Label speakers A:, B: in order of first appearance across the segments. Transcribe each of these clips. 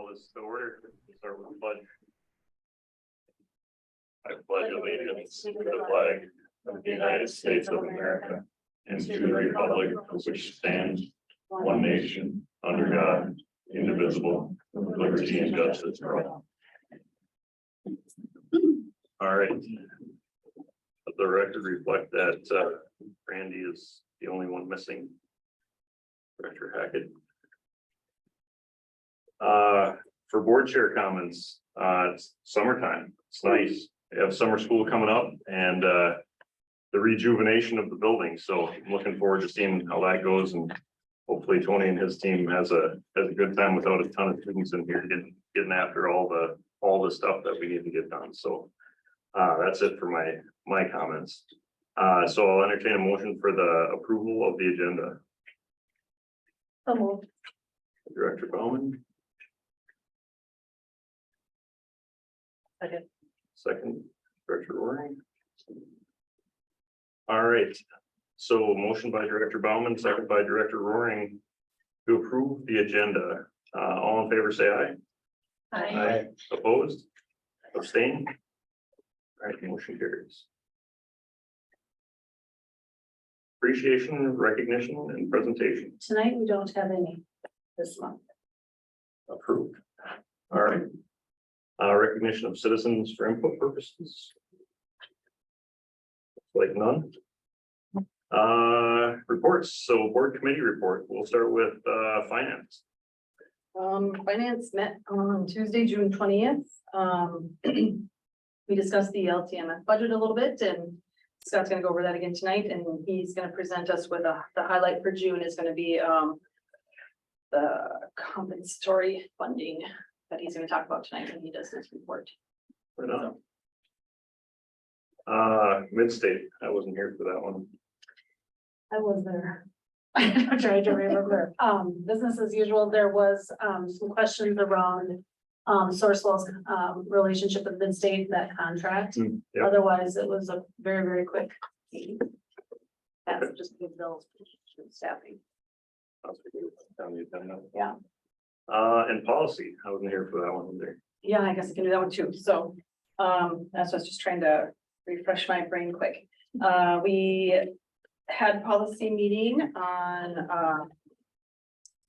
A: Call this to order. We'll start with the pledge. I pledge allegiance to the flag of the United States of America and to the republic which stands one nation under God, indivisible, with liberty and justice for all. All right. Let the record reflect that Randy is the only one missing. Director Hackett. For board chair comments, it's summertime. It's nice. We have summer school coming up and the rejuvenation of the building. So I'm looking forward to seeing how that goes, and hopefully Tony and his team has a good time without a ton of students in here getting after all the stuff that we need to get done. So that's it for my comments. So I'll entertain a motion for the approval of the agenda. Director Bowman. Second, Director Roaring. All right. So motion by Director Bauman, second by Director Roaring to approve the agenda. All in favor, say aye.
B: Aye.
A: Opposed? Abstain? All right, motion carries. Appreciation, recognition, and presentation.
B: Tonight, we don't have any this month.
A: Approved. All right. Recognition of citizens for input purposes. Like none. Reports. So board committee report. We'll start with finance.
B: Finance met on Tuesday, June 20th. We discussed the LTMF budget a little bit, and Scott's going to go over that again tonight, and he's going to present us with the highlight for June is going to be the compensatory funding that he's going to talk about tonight when he does this report.
A: Right on. Mid-state. I wasn't here for that one.
B: I was there. I'm trying to remember. Business as usual. There was some questions around Sourcewell's relationship with Mid-State, that contract.
A: Yep.
B: Otherwise, it was a very, very quick meeting. That's just good bills staffing.
A: Down the agenda.
B: Yeah.
A: And policy. I wasn't here for that one either.
B: Yeah, I guess I can do that one too. So that's what I was just trying to refresh my brain quick. We had policy meeting on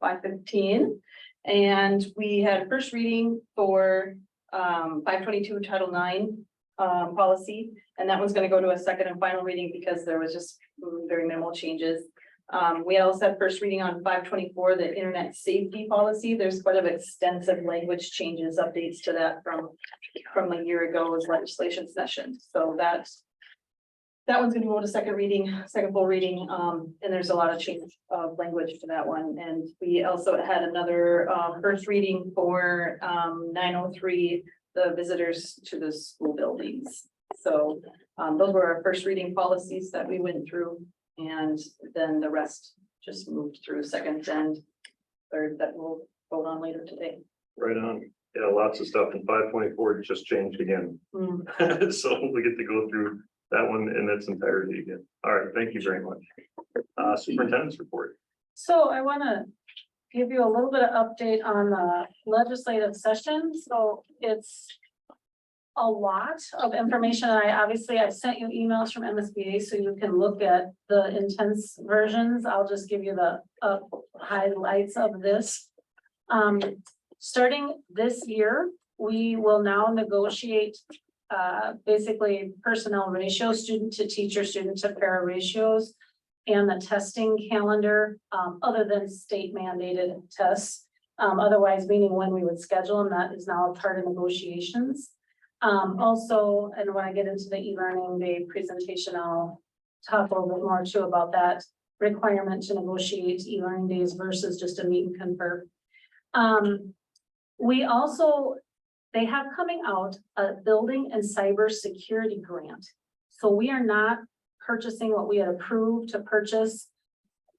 B: 5/15, and we had first reading for 522 Title IX policy, and that one's going to go to a second and final reading because there was just very minimal changes. We also had first reading on 524, the internet safety policy. There's quite of extensive language changes, updates to that from a year ago's legislation session. So that one's going to go to second full reading. And there's a lot of change of language to that one. And we also had another first reading for 903, the visitors to the school buildings. So those were our first reading policies that we went through. And then the rest just moved through second and third that we'll vote on later today.
A: Right on. Yeah, lots of stuff. And 524 just changed again. So we get to go through that one in its entirety again. All right, thank you very much. Superintendent's report.
B: So I want to give you a little bit of update on the legislative session. So it's a lot of information. I sent you emails from MSBA so you can look at the intense versions. I'll just give you the highlights of this. Starting this year, we will now negotiate basically personnel ratio, student to teacher, student to para ratios, and the testing calendar, other than state mandated tests. Otherwise, meaning when we would schedule them, that is now a part of negotiations. Also, and when I get into the e-learning day presentation, I'll talk a little bit more too about that requirement to negotiate e-learning days versus just a meet and confer. They have coming out a building and cyber security grant. So we are not purchasing what we had approved to purchase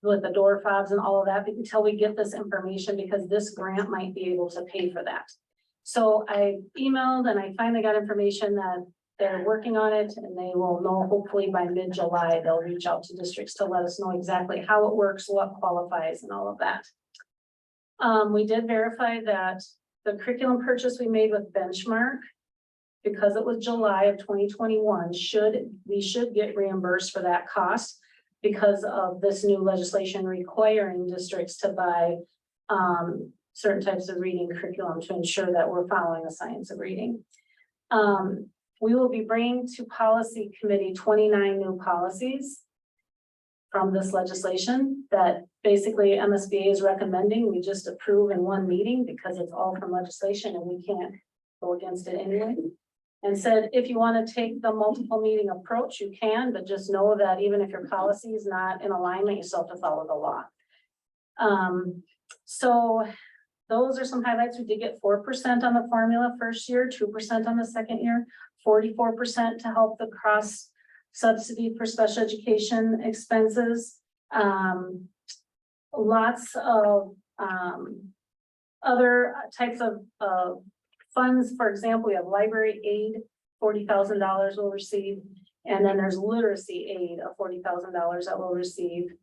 B: with the door fobs and all of that until we get this information, because this grant might be able to pay for that. So I emailed and I finally got information that they're working on it, and they will know hopefully by mid-July. They'll reach out to districts to let us know exactly how it works, what qualifies, and all of that. We did verify that
C: the curriculum purchase we made with Benchmark, because it was July of 2021, we should get reimbursed for that cost because of this new legislation requiring districts to buy certain types of reading curriculum to ensure that we're following the science of reading. We will be bringing to policy committee 29 new policies from this legislation that basically MSBA is recommending we just approve in one meeting because it's all from legislation and we can't go against it anyway. And said, if you want to take the multiple meeting approach, you can, but just know that even if your policy is not in alignment, you still have to follow the law. So those are some highlights. We did get 4% on the formula first year, 2% on the second year, 44% to help the cross subsidy for special education expenses. Lots of other types of funds. For example, we have library aid, $40,000 we'll receive. And then there's literacy aid of $40,000 that we'll receive.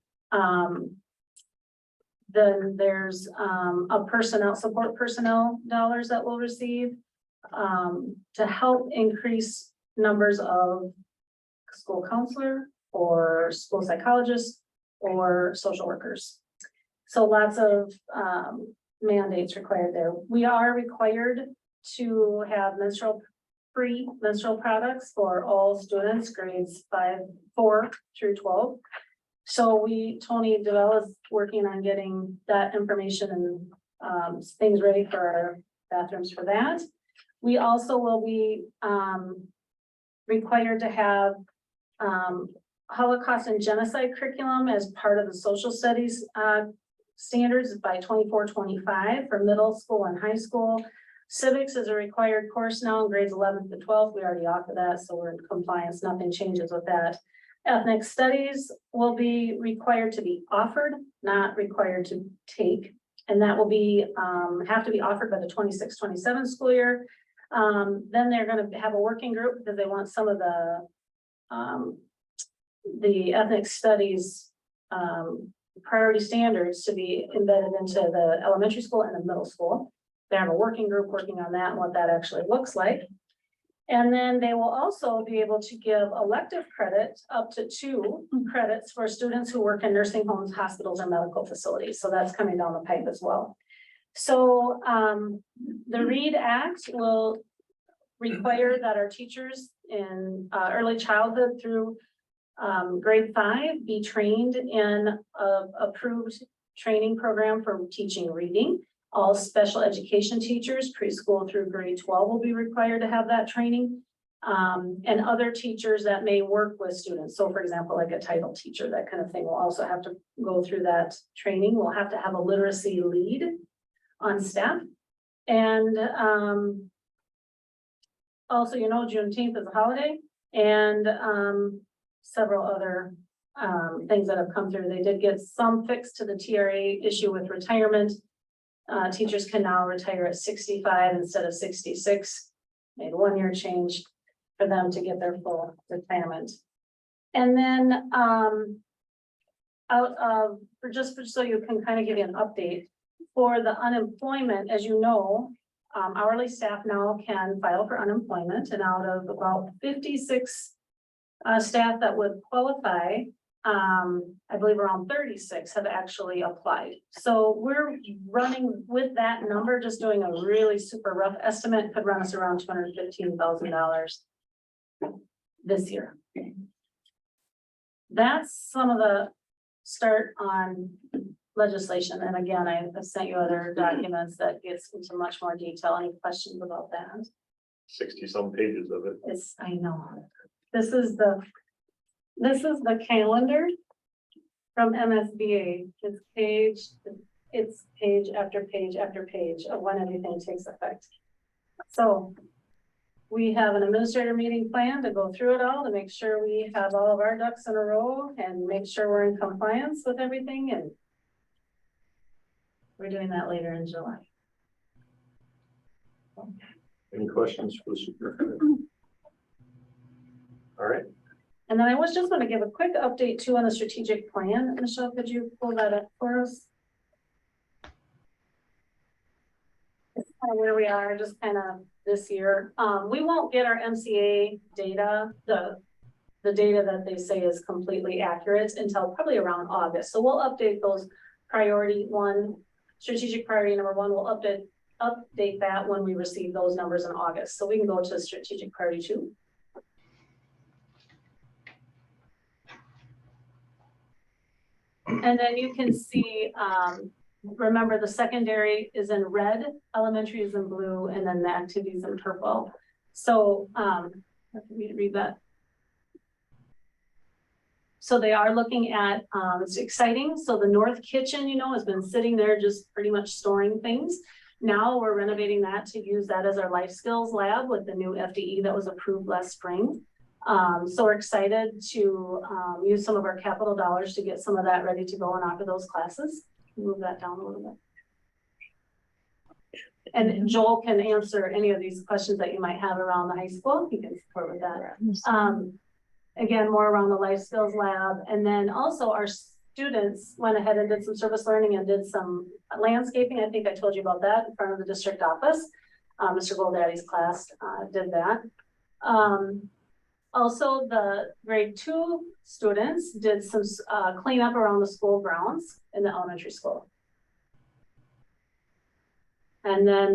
C: Then there's a support personnel dollars that we'll receive to help increase numbers of school counselor or school psychologists or social workers. So lots of mandates required there. We are required to have free menstrual products for all students, grades 4 through 12. So Tony DeVell is working on getting that information and things ready for our bathrooms for that. We also will be required to have Holocaust and genocide curriculum as part of the social studies standards by 24-25 for middle school and high school. Civics is a required course now in grades 11th to 12th. We already offer that, so we're in compliance. Nothing changes with that. Ethnic studies will be required to be offered, not required to take. And that will be have to be offered by the 26-27 school year. Then they're going to have a working group because they want some of the ethnic studies priority standards to be embedded into the elementary school and the middle school. They have a working group working on that and what that actually looks like. And then they will also be able to give elective credit up to 2 credits for students who work in nursing homes, hospitals, and medical facilities. So that's coming down the pipe as well. So the READ Act will require that our teachers in early childhood through grade 5 be trained in an approved training program for teaching reading. All special education teachers, preschool through grade 12, will be required to have that training. And other teachers that may work with students. So for example, like a title teacher, that kind of thing, will also have to go through that training. We'll have to have a literacy lead on staff. And also, Juneteenth is a holiday, and several other things that have come through. They did get some fix to the TRA issue with retirement. Teachers can now retire at 65 instead of 66. Made 1 year change for them to get their full retirement. And then so you can kind of give you an update for the unemployment, as you know, hourly staff now can file for unemployment, and out of about 56 staff that would qualify, I believe around 36 have actually applied. So we're running with that number, just doing a really super rough estimate, could run us around $215,000 this year. That's some of the start on legislation. And again, I have sent you other documents that gets into much more detail. Any questions about that?
A: 60-some pages of it.
C: I know. This is the calendar from MSBA. It's page after page after page of when everything takes effect. So we have an administrator meeting plan to go through it all to make sure we have all of our ducks in a row and make sure we're in compliance with everything. And we're doing that later in July.
A: Any questions for the superintendent? All right.
C: And then I was just going to give a quick update too on the strategic plan. Michelle, could you pull that up for us? where we are, just kind of this year. We won't get our MCA data, the data that they say is completely accurate until probably around August. So we'll update those strategic priority number one, we'll update that when we receive those numbers in August. So we can go to strategic priority 2. And then you can see, remember the secondary is in red, elementary is in blue, and then the activities in purple. So, let me read that. So they are looking at, it's exciting. So the North Kitchen, has been sitting there just pretty much storing things. Now we're renovating that to use that as our life skills lab with the new FDE that was approved last spring. So we're excited to use some of our capital dollars to get some of that ready to go and offer those classes. Move that down a little bit. And Joel can answer any of these questions that you might have around the high school. He can support with that. Again, more around the life skills lab. And then also our students went ahead and did some service learning and did some landscaping. I think I told you about that in front of the district office. Mr. Goldaddy's class did that. Also, the grade 2 students did some cleanup around the school grounds in the elementary school. And then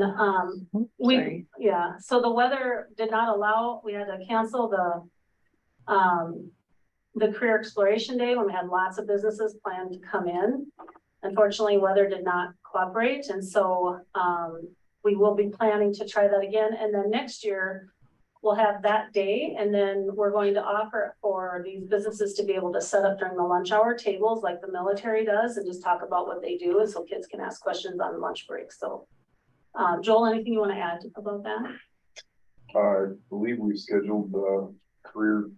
C: so the weather did not allow, we had to cancel the career exploration day when we had lots of businesses planned to come in. Unfortunately, weather did not cooperate. And so we will be planning to try that again. And then next year, we'll have that day, and then we're going to offer for these businesses to be able to set up during the lunch hour tables like the military does and just talk about what they do, and so kids can ask questions on lunch break. So Joel, anything you want to add about that?
D: I believe we scheduled the career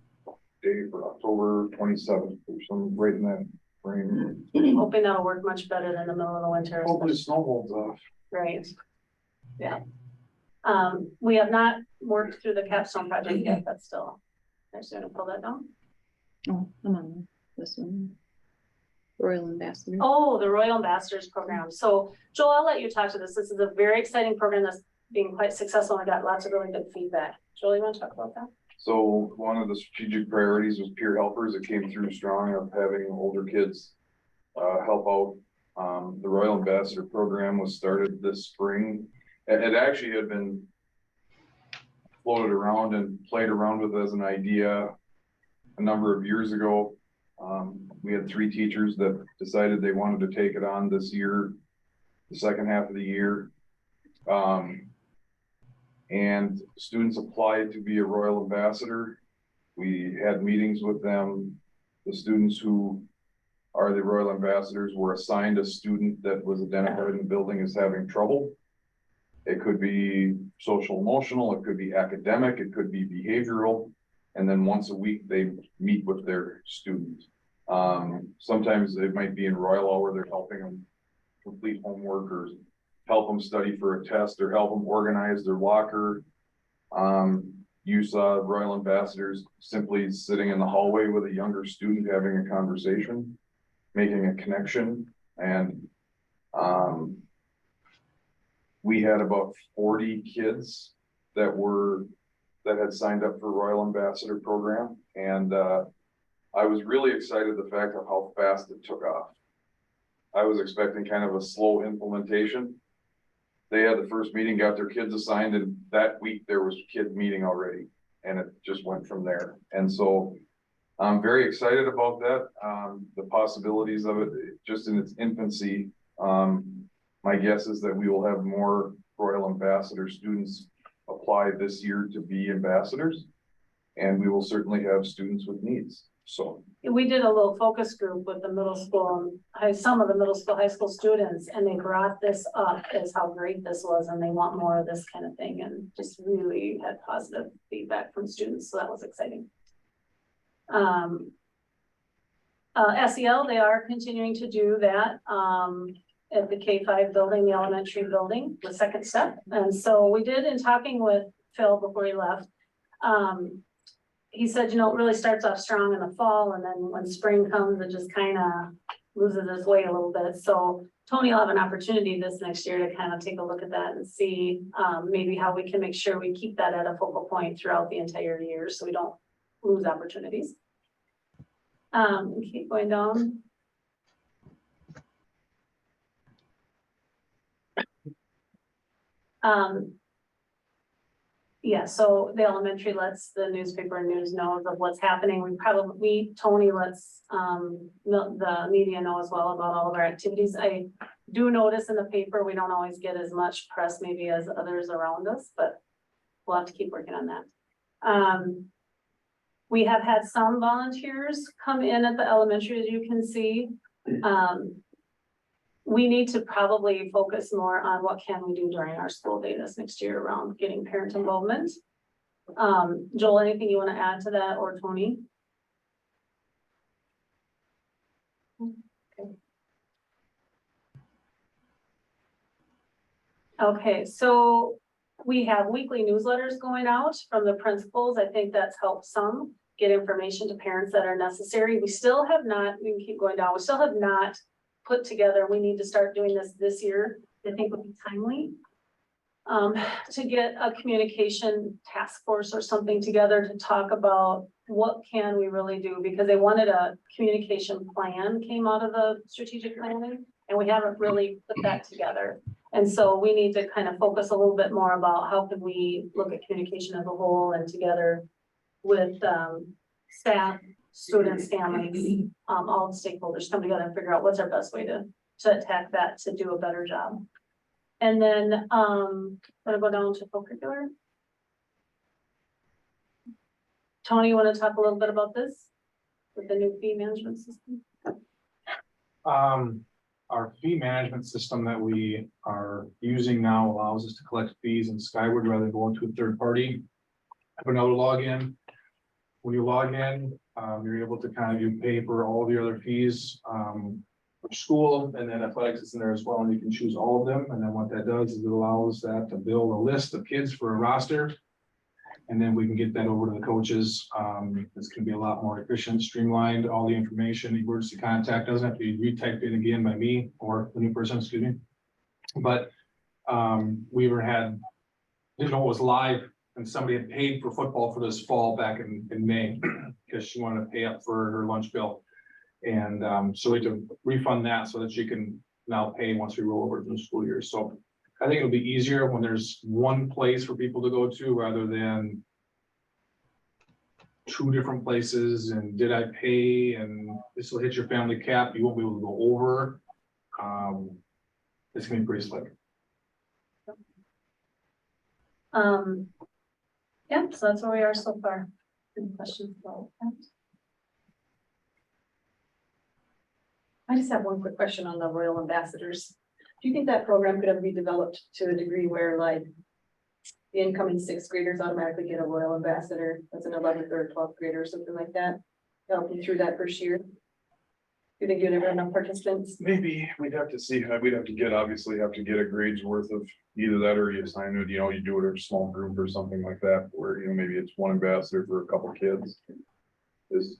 D: day for October 27th or some right in that frame.
C: Hoping that'll work much better than the middle of the winter.
D: Hopefully snow holds off.
C: Right. Yeah. We have not worked through the capstone project yet, but still, I'm just gonna pull that down.
E: Oh, I'm on this one. Royal Ambassador.
C: Oh, the Royal Ambassadors program. So Joel, I'll let you talk to this. This is a very exciting program that's being quite successful. I got lots of really good feedback. Joel, you want to talk about that?
D: So one of the strategic priorities was peer helpers. It came through strong of having older kids help out. The Royal Ambassador program was started this spring. It actually had been floated around and played around with as an idea a number of years ago. We had 3 teachers that decided they wanted to take it on this year, the second half of the year. And students applied to be a Royal Ambassador. We had meetings with them. The students who are the Royal Ambassadors were assigned a student that was identified in the building as having trouble. It could be social emotional, it could be academic, it could be behavioral. And then once a week, they meet with their student. Sometimes it might be in Royal Hour, they're helping them complete homework or help them study for a test or help them organize their locker. You saw Royal Ambassadors simply sitting in the hallway with a younger student having a conversation, making a connection. And we had about 40 kids that had signed up for Royal Ambassador program. And I was really excited the fact of how fast it took off. I was expecting kind of a slow implementation. They had the first meeting, got their kids assigned, and that week there was kid meeting already, and it just went from there. And so I'm very excited about that. The possibilities of it just in its infancy. My guess is that we will have more Royal Ambassador students apply this year to be ambassadors, and we will certainly have students with needs. So
C: we did a little focus group with the middle school and some of the middle school, high school students, and they brought this up as how great this was, and they want more of this kind of thing, and just really had positive feedback from students. So that was exciting. SEL, they are continuing to do that at the K-5 building, the elementary building, the second step. And so we did, in talking with Phil before he left, he said, it really starts off strong in the fall, and then when spring comes, it just kind of loses its way a little bit. So Tony will have an opportunity this next year to kind of take a look at that and see, maybe how we can make sure we keep that at a focal point throughout the entire year, so we don't lose opportunities. Keep going down. Yeah, so the elementary lets the newspaper news know of what's happening. Tony lets, the media know as well about all of our activities. I do notice in the paper, we don't always get as much press maybe as others around us, but we'll have to keep working on that. We have had some volunteers come in at the elementary, as you can see. We need to probably focus more on what can we do during our school day this next year around getting parent involvement. Joel, anything you want to add to that, or Tony? Okay, so we have weekly newsletters going out from the principals. I think that's helped some get information to parents that are necessary. We still have not, we can keep going down, we still have not put together, we need to start doing this year, I think would be timely. To get a communication task force or something together to talk about what can we really do, because they wanted a communication plan came out of the strategic planning, and we haven't really put that together. And so we need to kind of focus a little bit more about how can we look at communication as a whole and together with staff, students, families, all the stakeholders come together and figure out what's our best way to attack that, to do a better job. And then, gonna go down to co-curricular. Tony, you want to talk a little bit about this with the new fee management system?
F: Our fee management system that we are using now allows us to collect fees in Skyward rather than going to a third party. Have another login. When you log in, you're able to kind of, you pay for all the other fees for school, and then athletics is in there as well, and you can choose all of them. And then what that does is it allows that to build a list of kids for a roster. And then we can get that over to the coaches. It's gonna be a lot more efficient, streamlined, all the information, emergency contact doesn't have to be retyped in again by me or the new person, excuse me. But we didn't know it was live, and somebody had paid for football for this fall back in May because she wanted to pay up for her lunch bill. And so we had to refund that so that she can now pay once we roll over to the school year. So I think it'll be easier when there's one place for people to go to rather than two different places. And did I pay? And this will hit your family cap. You won't be able to go over. It's gonna be pretty slick.
C: Yeah, so that's where we are so far. Any questions about that?
B: I just have one quick question on the Royal Ambassadors. Do you think that program could ever be developed to a degree where like the incoming sixth graders automatically get a Royal Ambassador as an 11th or 12th grader or something like that? Help you through that first year? Do you think you'd ever have enough participants?
D: Maybe we'd have to see, obviously have to get a grade's worth of either that or you assign it, you do it in a small group or something like that, where, maybe it's one ambassador for a couple kids. Is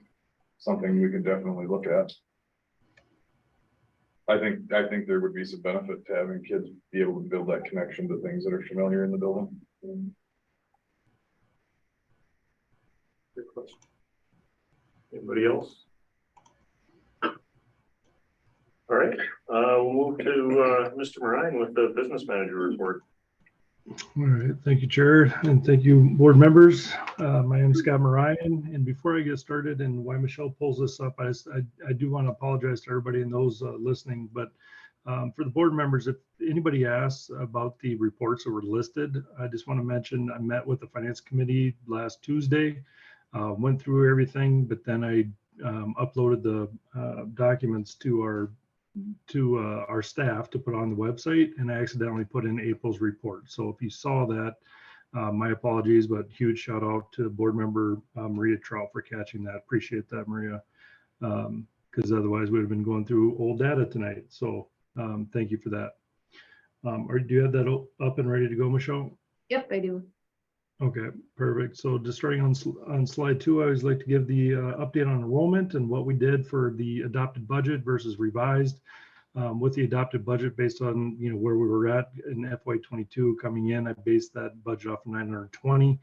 D: something we could definitely look at. I think there would be some benefit to having kids be able to build that connection to things that are familiar in the building.
A: Good question. Anybody else? All right, we'll move to Mr. Marine with the business manager report.
G: All right, thank you, Chair, and thank you, board members. My name is Scott Marion, and before I get started and why Michelle pulls this up, I do want to apologize to everybody and those listening, but for the board members, if anybody asks about the reports that were listed, I just want to mention I met with the finance committee last Tuesday, went through everything, but then I uploaded the documents to our staff to put on the website, and I accidentally put in April's report. So if you saw that, my apologies, but huge shout out to board member Maria Trout for catching that. Appreciate that, Maria, because otherwise we would have been going through old data tonight. So thank you for that. Or do you have that up and ready to go, Michelle?
E: Yep, I do.
G: Okay, perfect. So just starting on slide 2, I always like to give the update on enrollment and what we did for the adopted budget versus revised. With the adopted budget based on, where we were at in FY 22 coming in, I based that budget off of 920.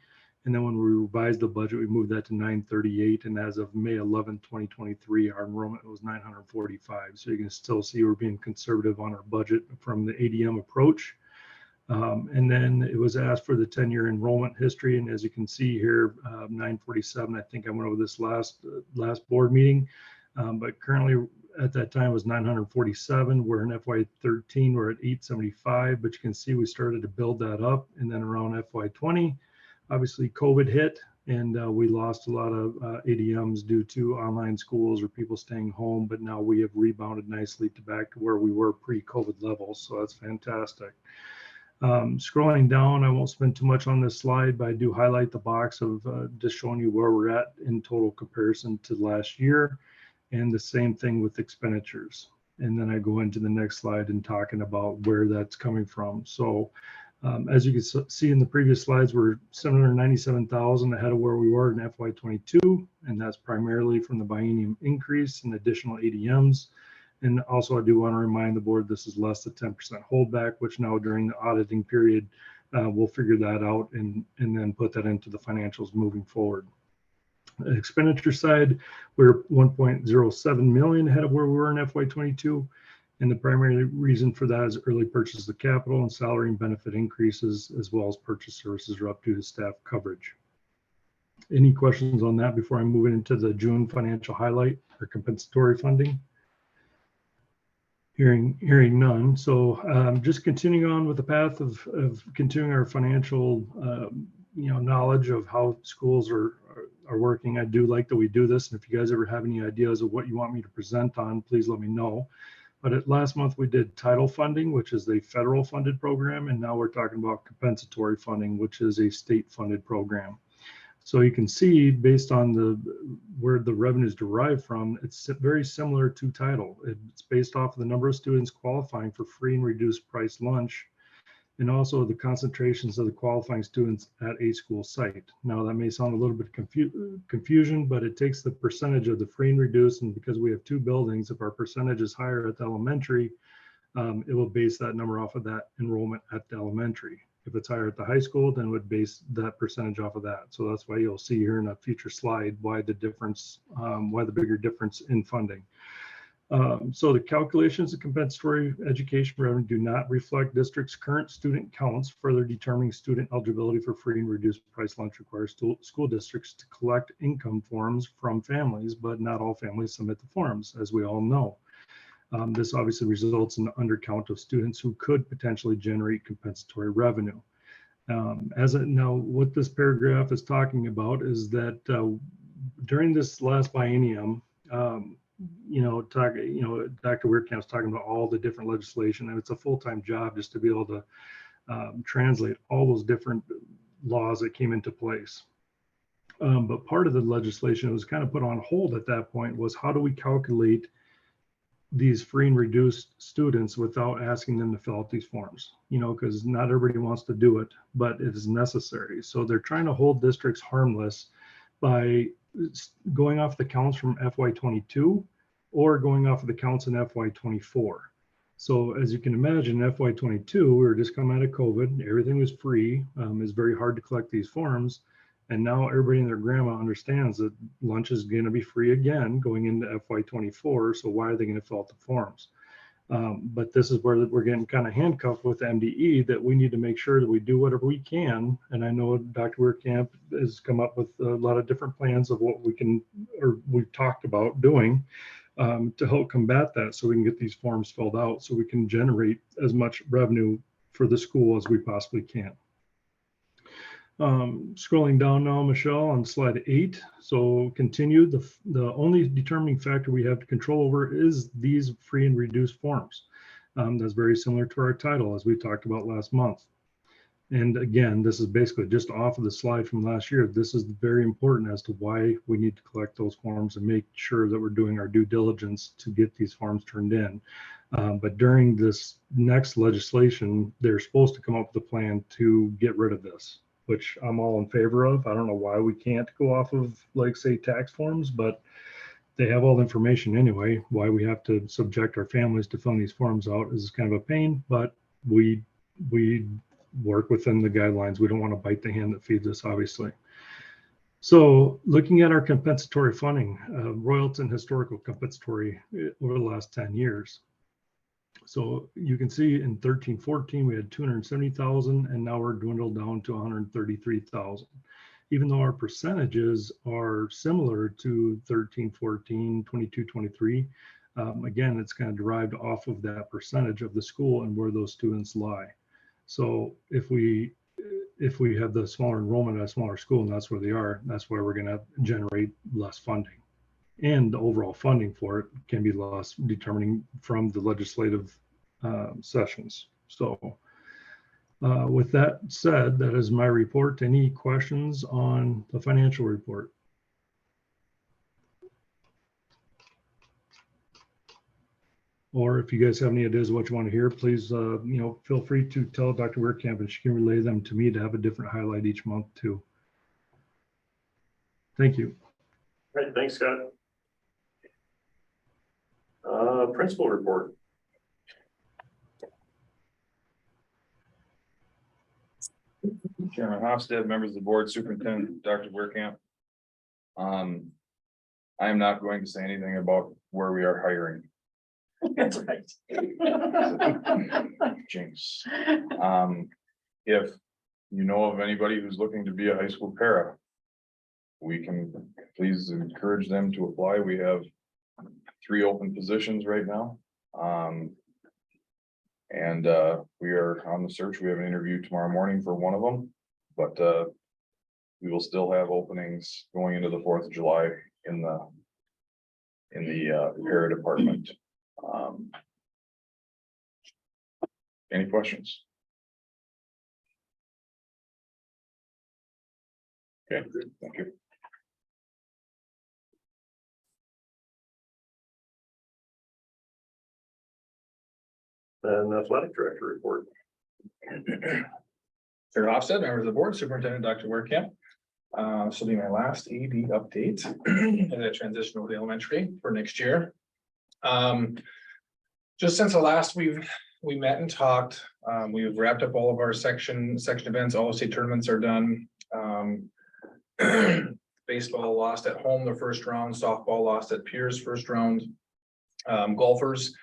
G: And then when we revised the budget, we moved that to 938. And as of May 11, 2023, our enrollment was 945. So you can still see we're being conservative on our budget from the ADM approach. And then it was asked for the 10-year enrollment history. And as you can see here, 947, I think I went over this last board meeting. But currently at that time was 947. We're in FY 13, we're at 875, but you can see we started to build that up. And then around FY 20, obviously COVID hit and we lost a lot of ADMs due to online schools or people staying home, but now we have rebounded nicely back to where we were pre-COVID levels. So that's fantastic. Scrolling down, I won't spend too much on this slide, but I do highlight the box of just showing you where we're at in total comparison to last year, and the same thing with expenditures. And then I go into the next slide and talking about where that's coming from. So as you can see in the previous slides, we're 797,000 ahead of where we were in FY 22, and that's primarily from the biennium increase and additional ADMs. And also I do want to remind the board, this is less than 10% holdback, which now during the auditing period, we'll figure that out and then put that into the financials moving forward. The expenditure side, we're 1.07 million ahead of where we were in FY 22. And the primary reason for that is early purchase of capital and salary and benefit increases, as well as purchase services are up due to staff coverage. Any questions on that before I move into the June financial highlight or compensatory funding? Hearing none. So just continuing on with the path of continuing our financial knowledge of how schools are working. I do like that we do this. And if you guys ever have any ideas of what you want me to present on, please let me know. But last month we did title funding, which is a federal funded program. And now we're talking about compensatory funding, which is a state funded program. So you can see based on where the revenue is derived from, it's very similar to title. It's based off of the number of students qualifying for free and reduced price lunch, and also the concentrations of the qualifying students at a school site. Now that may sound a little bit confusion, but it takes the percentage of the free and reduced, and because we have two buildings, if our percentage is higher at the elementary, it will base that number off of that enrollment at the elementary. If it's higher at the high school, then it would base that percentage off of that. So that's why you'll see here in a future slide why the difference, why the bigger difference in funding. So the calculations of compensatory education revenue do not reflect district's current student counts. Further determining student eligibility for free and reduced price lunch requires school districts to collect income forms from families, but not all families submit the forms, as we all know. This obviously results in the undercount of students who could potentially generate compensatory revenue. Now, what this paragraph is talking about is that during this last biennium, Dr. Weirkamp's talking about all the different legislation, and it's a full-time job just to be able to translate all those different laws that came into place. But part of the legislation that was kind of put on hold at that point was how do we calculate these free and reduced students without asking them to fill out these forms, because not everybody wants to do it, but it is necessary. So they're trying to hold districts harmless by going off the counts from FY 22 or going off of the counts in FY 24. So as you can imagine, FY 22, we were just coming out of COVID, everything was free. It's very hard to collect these forms. And now everybody and their grandma understands that lunch is going to be free again going into FY 24. So why are they going to fill out the forms? But this is where we're getting kind of handcuffed with MDE, that we need to make sure that we do whatever we can. And I know Dr. Weirkamp has come up with a lot of different plans of what we can, or we've talked about doing to help combat that, so we can get these forms filled out so we can generate as much revenue for the school as we possibly can. Scrolling down now, Michelle, on slide 8. So continue, the only determining factor we have to control over is these free and reduced forms. That's very similar to our title, as we talked about last month. And again, this is basically just off of the slide from last year. This is very important as to why we need to collect those forms and make sure that we're doing our due diligence to get these forms turned in. But during this next legislation, they're supposed to come up with a plan to get rid of this, which I'm all in favor of. I don't know why we can't go off of, like, say, tax forms, but they have all the information anyway. Why we have to subject our families to filling these forms out is kind of a pain, but we work within the guidelines. We don't want to bite the hand that feeds us, obviously. So looking at our compensatory funding, royalties and historical compensatory over the last 10 years. So you can see in 13-14, we had 270,000 and now we're dwindled down to 133,000. Even though our percentages are similar to 13-14, 22-23, again, it's kind of derived off of that percentage of the school and where those students lie. So if we have the smaller enrollment at a smaller school and that's where they are, that's where we're going to generate less funding. And the overall funding for it can be less, determining from the legislative sessions. So with that said, that is my report. Any questions on the financial report? Or if you guys have any ideas of what you want to hear, please, feel free to tell Dr. Weirkamp and she can relay them to me to have a different highlight each month too. Thank you.
A: All right, thanks, Scott. Principal report.
D: Chairman Hofstad, members of the board, Superintendent Dr. Weirkamp. I am not going to say anything about where we are hiring.
C: That's right.
D: Jinx. If you know of anybody who's looking to be a high school para, we can please encourage them to apply. We have 3 open positions right now. We are on the search. We have an interview tomorrow morning for one of them, but we will still have openings going into the 4th of July in the para department. Any questions? Okay, thank you.
A: And athletic director report.
F: Chair Hofstad, members of the board, Superintendent Dr. Weirkamp. This will be my last AD update as I transition over to elementary for next year. Just since the last we met and talked, we've wrapped up all of our section events. All the state tournaments are done. Baseball lost at home the first round, softball lost at Pierce first round. Golfers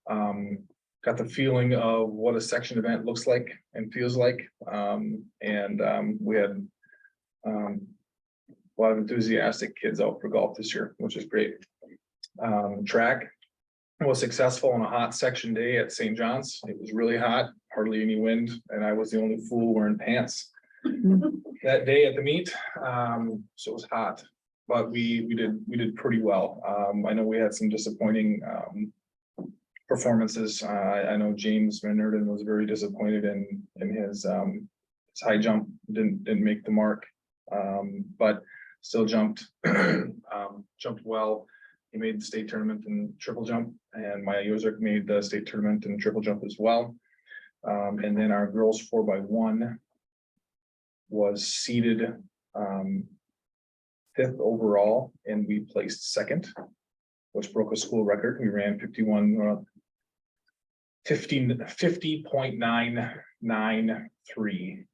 F: got the feeling of what a section event looks like and feels like. We had a lot of enthusiastic kids out for golf this year, which is great. Track was successful on a hot section day at St. John's. It was really hot, hardly any wind, and I was the only fool wearing pants that day at the meet. So it was hot, but we did pretty well. I know we had some disappointing performances. I know James Van Nerden was very disappointed in his high jump, didn't make the mark, but still jumped well. He made the state tournament in triple jump, and Maya Yozek made the state tournament in triple jump as well. And then our girls 4x1 was seeded 5th overall, and we placed 2nd, which broke a school record. We ran 50.993.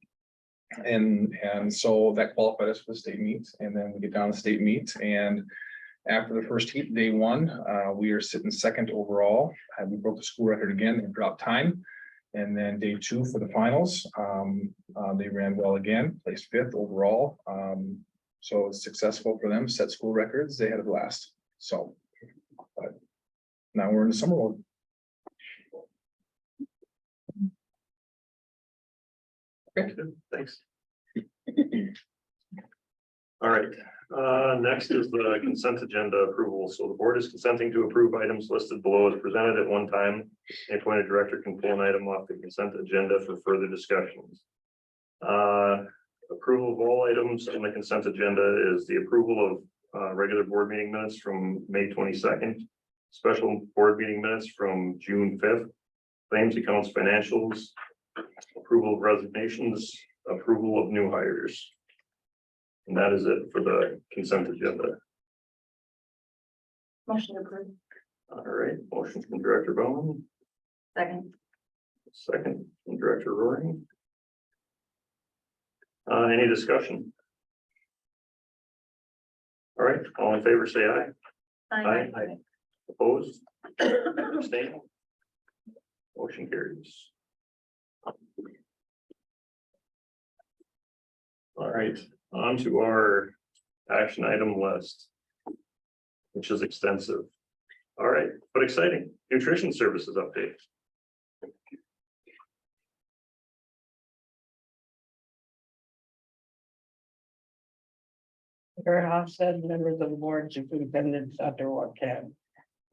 F: And so that qualified us for the state meet. And then we get down to state meet, and after the first heat, day 1, we are sitting 2nd overall. We broke the school record again and dropped time. And then day 2 for the finals, they ran well again, placed 5th overall. So it's successful for them, set school records. They had a blast. So, but now we're in the summer mode.
A: Okay, thanks. All right, next is the consent agenda approval. So the board is consenting to approve items listed below as presented at one time. The appointed director can pull an item off the consent agenda for further discussions. Approval of all items on the consent agenda is the approval of regular board meeting minutes from May 22nd, special board meeting minutes from June 5th, claims, accounts, financials, approval of resignations, approval of new hires. And that is it for the consent agenda.
B: Motion approved.
A: All right, motion from Director Bowman,
B: Second.
A: second from Director Roaring. Any discussion? All right, all in favor, say aye. Aye. Opposed? Abstained? Motion carries. All right, on to our action item list, which is extensive. All right, but exciting. Nutrition services update.
H: Kurt Hofstad, members of the board, Superintendent Dr. Webcam.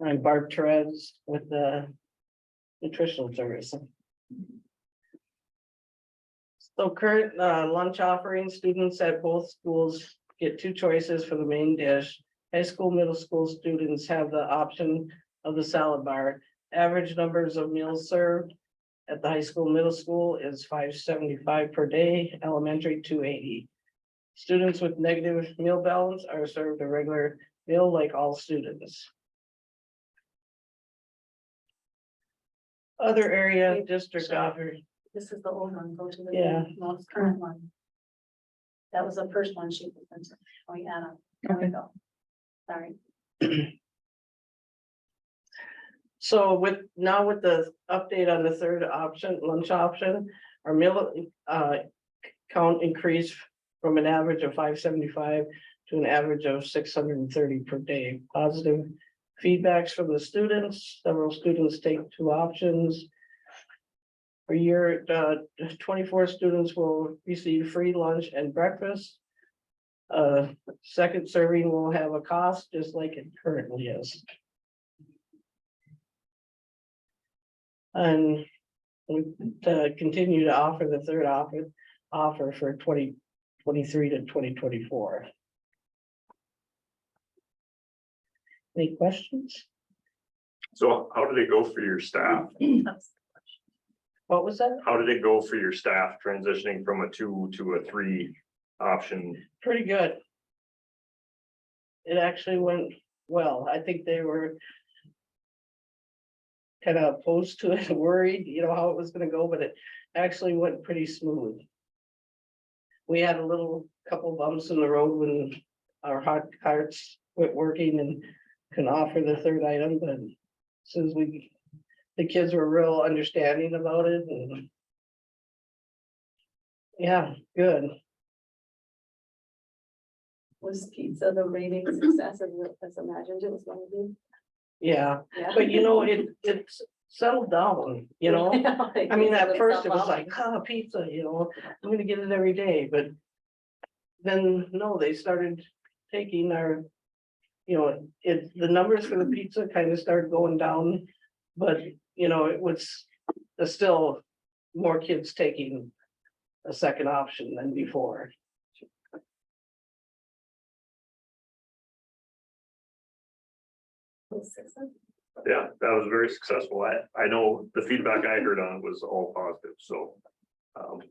H: I'm Barb Perez with the nutritional service. So current lunch offering, students at both schools get two choices for the main dish. High school, middle school students have the option of the salad bar. Average numbers of meals served at the high school, middle school is 575 per day, elementary 280. Students with negative meal balance are served a regular meal like all students. Other area district offers.
C: This is the old one, go to the
H: Yeah.
C: most current one. That was the first one she presented. Oh, yeah, there we go. Sorry.
H: So with the update on the third option, lunch option, our meal count increased from an average of 575 to an average of 630 per day. Positive feedbacks from the students. Several students take two options. Per year, 24 students will receive free lunch and breakfast. Second serving will have a cost just like it currently is. And we continue to offer the third offer for 2023 to 2024. Any questions?
A: So how did it go for your staff?
H: What was that?
A: How did it go for your staff transitioning from a 2 to a 3 option?
H: Pretty good. It actually went well. I think they were kind of opposed to it, worried, how it was gonna go, but it actually went pretty smooth. We had a couple bumps in the road when our hot carts quit working and couldn't offer the third item, but as soon as the kids were real understanding about it and yeah, good.
B: Was pizza the rating success as imagined it was going to be?
H: Yeah,
B: Yeah.
H: but it's settled down, I mean, at first it was like, pizza, I'm gonna get it every day, but. Then, no, they started taking our. The numbers for the pizza kind of started going down, but, it was. There's still more kids taking a second option than before.
A: Yeah, that was very successful. I know the feedback I heard on it was all positive, so.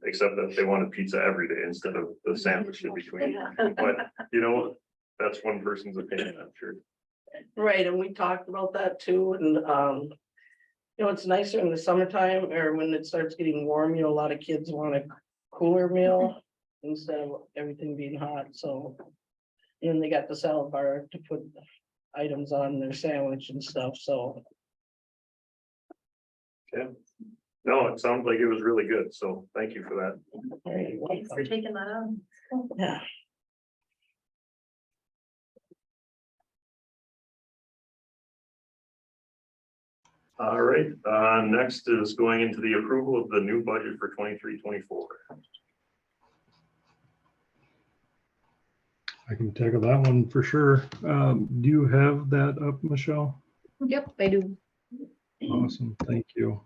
A: Except that they wanted pizza every day instead of the sandwich in between, but that's one person's opinion, I'm sure.
H: Right, and we talked about that too, and it's nicer in the summertime or when it starts getting warm, a lot of kids want a cooler meal instead of everything being hot, so. And they got the salad bar to put items on their sandwich and stuff, so.
A: Yeah. No, it sounds like it was really good, so thank you for that.
H: Very
C: Thanks for
H: welcome.
C: taking that on.
H: Yeah.
A: All right, next is going into the approval of the new budget for 23-24.
G: I can tackle that one for sure. Do you have that up, Michelle?
E: Yep, I do.
G: Awesome, thank you.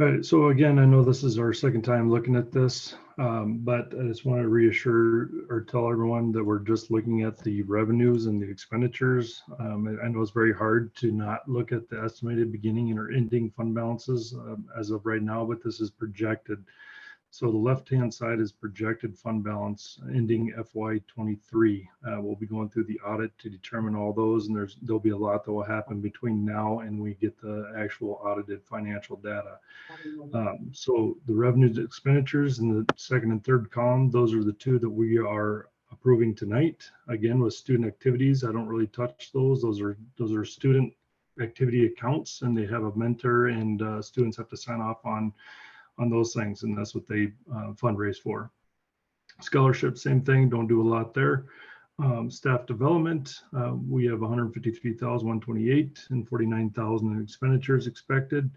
G: All right, so again, I know this is our second time looking at this, but I just want to reassure or tell everyone that we're just looking at the revenues and the expenditures. I know it's very hard to not look at the estimated beginning and or ending fund balances as of right now, but this is projected. So the left-hand side is projected fund balance ending FY '23. We'll be going through the audit to determine all those, and there'll be a lot that will happen between now and we get the actual audited financial data. So the revenues expenditures in the second and third column, those are the two that we are approving tonight. Again, with student activities, I don't really touch those. Those are student activity accounts, and they have a mentor, and students have to sign off on those things, and that's what they fundraise for. Scholarship, same thing, don't do a lot there. Staff development, we have 153,128 and 49,000 in expenditures expected.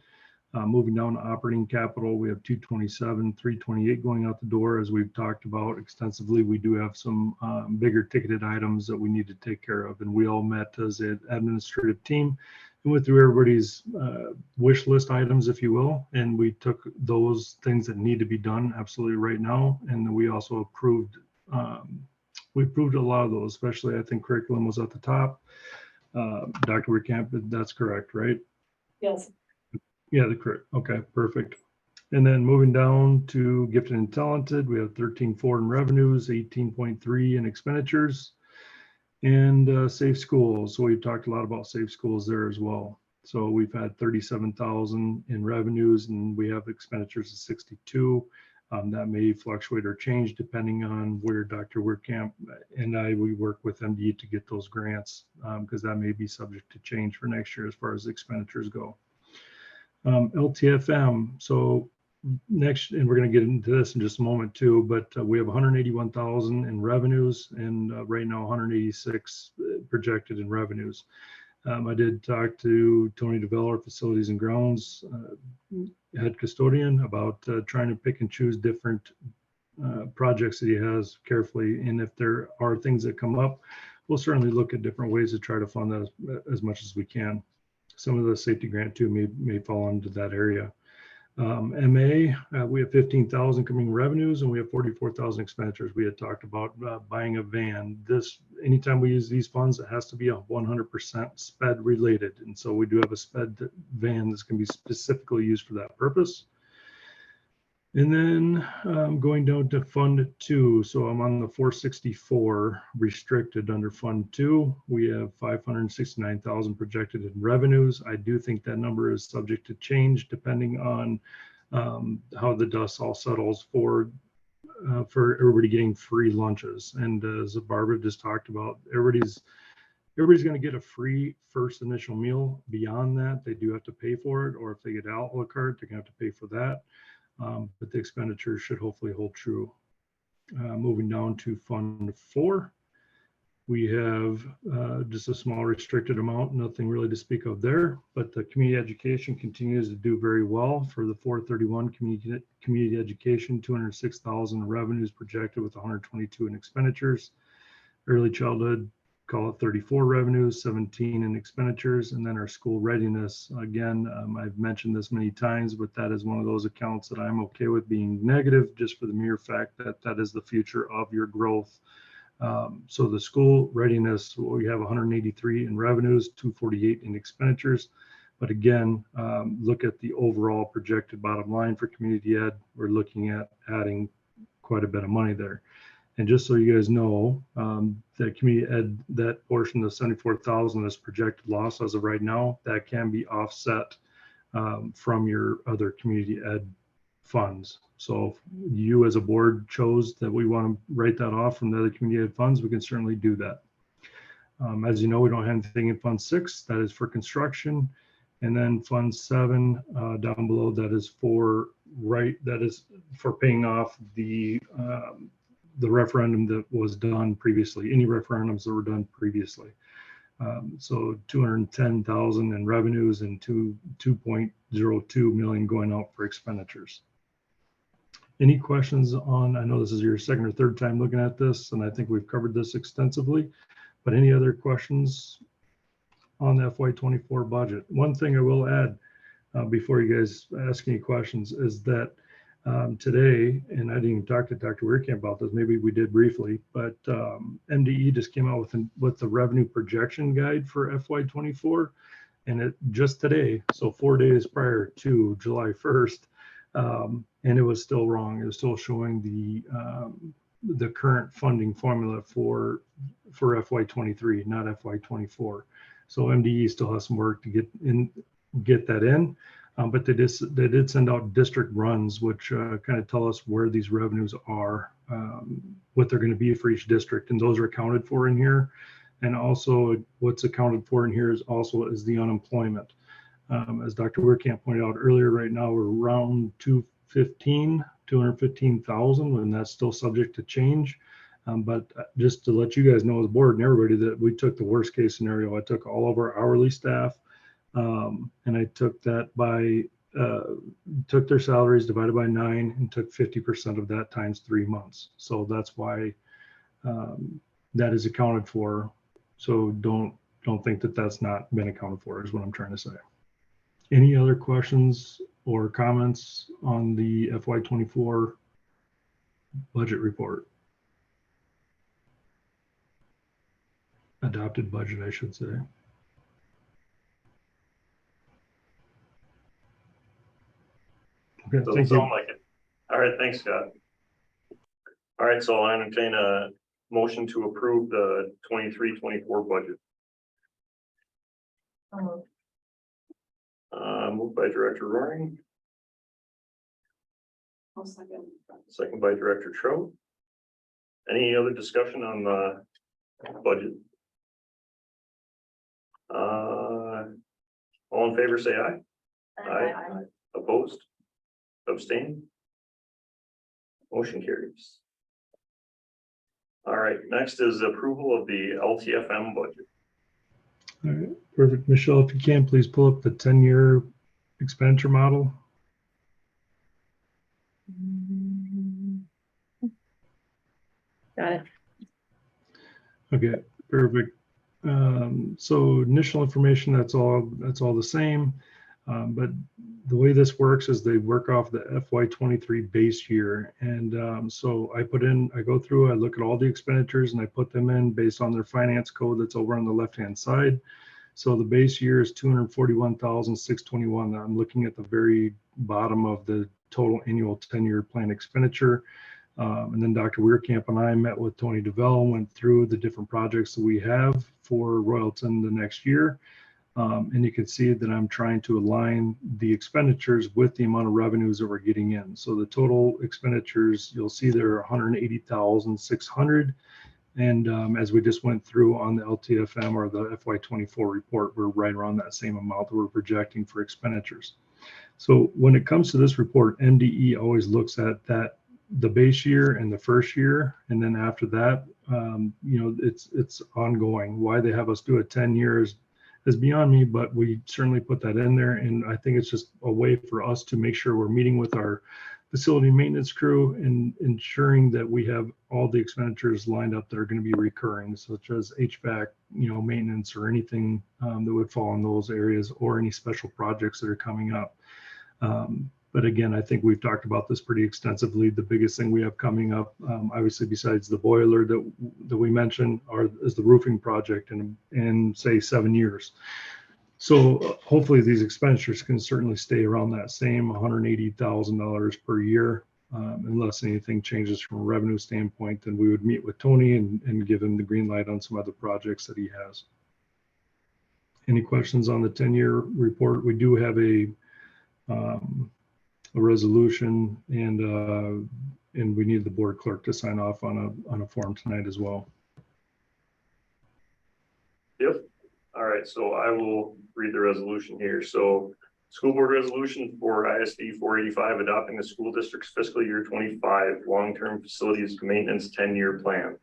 G: Moving down to operating capital, we have 227, 328 going out the door. As we've talked about extensively, we do have some bigger ticketed items that we need to take care of, and we all met as an administrative team and went through everybody's wish list items, if you will, and we took those things that need to be done absolutely right now, and we also approved we approved a lot of those, especially I think curriculum was at the top. Dr. Weirkamp, that's correct, right?
C: Yes.
G: Yeah, the correct. Okay, perfect. And then moving down to gifted and talented, we have 13.4 in revenues, 18.3 in expenditures, and safe schools. So we've talked a lot about safe schools there as well. So we've had 37,000 in revenues, and we have expenditures of 62. That may fluctuate or change depending on where Dr. Weirkamp and we work with MDE to get those grants, because that may be subject to change for next year as far as expenditures go. LTFM, so next, and we're going to get into this in just a moment too, but we have 181,000 in revenues, and right now 186 projected in revenues. I did talk to Tony DeVell, Facilities and Grounds head custodian, about trying to pick and choose different projects that he has carefully, and if there are things that come up, we'll certainly look at different ways to try to fund that as much as we can. Some of the safety grant too may fall into that area. MA, we have 15,000 coming in revenues, and we have 44,000 expenditures. We had talked about buying a van. Anytime we use these funds, it has to be 100% SPED related, and so we do have a SPED van that's going to be specifically used for that purpose. And then going down to Fund 2. So I'm on the 464 restricted under Fund 2. We have 569,000 projected in revenues. I do think that number is subject to change depending on how the dust all settles for everybody getting free lunches. And as Barbara just talked about, everybody's going to get a free first initial meal. Beyond that, they do have to pay for it, or if they get a la carte, they're going to have to pay for that. But the expenditures should hopefully hold true. Moving down to Fund 4, we have just a small restricted amount, nothing really to speak of there, but the community education continues to do very well. For the 431 community education, 206,000 revenues projected with 122 in expenditures. Early childhood, call it 34 revenues, 17 in expenditures, and then our school readiness. Again, I've mentioned this many times, but that is one of those accounts that I'm okay with being negative, just for the mere fact that that is the future of your growth. So the school readiness, we have 183 in revenues, 248 in expenditures. But again, look at the overall projected bottom line for community ed. We're looking at adding quite a bit of money there. And just so you guys know, that community ed, that portion of 74,000 is projected loss as of right now, that can be offset from your other community ed funds. So if you as a board chose that we want to write that off from the other community ed funds, we can certainly do that. As you know, we don't have anything in Fund 6, that is for construction. And then Fund 7 down below, that is for paying off the referendum that was done previously, any referendums that were done previously. So 210,000 in revenues and 2.02 million going out for expenditures. Any questions on, I know this is your second or third time looking at this, and I think we've covered this extensively, but any other questions on the FY24 budget? One thing I will add before you guys ask any questions is that today, and I didn't even talk to Dr. Weirkamp about this, maybe we did briefly, but MDE just came out with the revenue projection guide for FY24, and it just today, so 4 days prior to July 1st, And it was still wrong. It was still showing the current funding formula for FY23, not FY24. So MDE still has some work to get that in. But they did send out district runs, which kind of tell us where these revenues are, what they're going to be for each district, and those are accounted for in here. And also what's accounted for in here is the unemployment. As Dr. Weirkamp pointed out earlier, right now we're around 215,000, and that's still subject to change. But just to let you guys know as board and everybody that we took the worst case scenario. I took all of our hourly staff, and I took that took their salaries divided by 9 and took 50% of that times 3 months. So that's why that is accounted for. So don't think that that's not been accounted for is what I'm trying to say. Any other questions or comments on the FY24 budget report? Adopted budget, I should say. Okay,
A: Doesn't
G: thank you.
A: sound like it. All right, thanks, Scott. All right, so I'll entertain a motion to approve the 23-24 budget. Moved by Director Roaring,
B: I'll second.
A: second by Director Trout. Any other discussion on the budget? All in favor, say aye. Aye. Opposed? Abstain? Motion carries. All right, next is approval of the LTFM budget.
G: All right, perfect. Michelle, if you can, please pull up the 10-year expenditure model.
E: Got it.
G: Okay, perfect. So initial information, that's all the same. But the way this works is they work off the FY23 base year. And so I go through, I look at all the expenditures and I put them in based on their finance code that's over on the left-hand side. So the base year is 241,621. I'm looking at the very bottom of the total annual 10-year plan expenditure. And then Dr. Weirkamp and I met with Tony DeVell, went through the different projects that we have for Royalton the next year. And you can see that I'm trying to align the expenditures with the amount of revenues that we're getting in. So the total expenditures, you'll see there are 180,600. And as we just went through on the LTFM or the FY24 report, we're right around that same amount that we're projecting for expenditures. So when it comes to this report, MDE always looks at the base year and the first year, and then after that, it's ongoing. Why they have us do it 10 years is beyond me, but we certainly put that in there, and I think it's just a way for us to make sure we're meeting with our facility maintenance crew and ensuring that we have all the expenditures lined up that are going to be recurring, such as HVAC, maintenance or anything that would fall in those areas, or any special projects that are coming up. But again, I think we've talked about this pretty extensively. The biggest thing we have coming up, obviously besides the boiler that we mentioned, is the roofing project in say 7 years. So hopefully these expenditures can certainly stay around that same $180,000 per year, unless anything changes from a revenue standpoint. Then we would meet with Tony and give him the green light on some other projects that he has. Any questions on the 10-year report? We do have a resolution, and we need the board clerk to sign off on a form tonight as well.
A: Yep. All right, so I will read the resolution here. So school board resolution for ISD 485 adopting the school district's fiscal year 25 long-term facilities maintenance 10-year plan.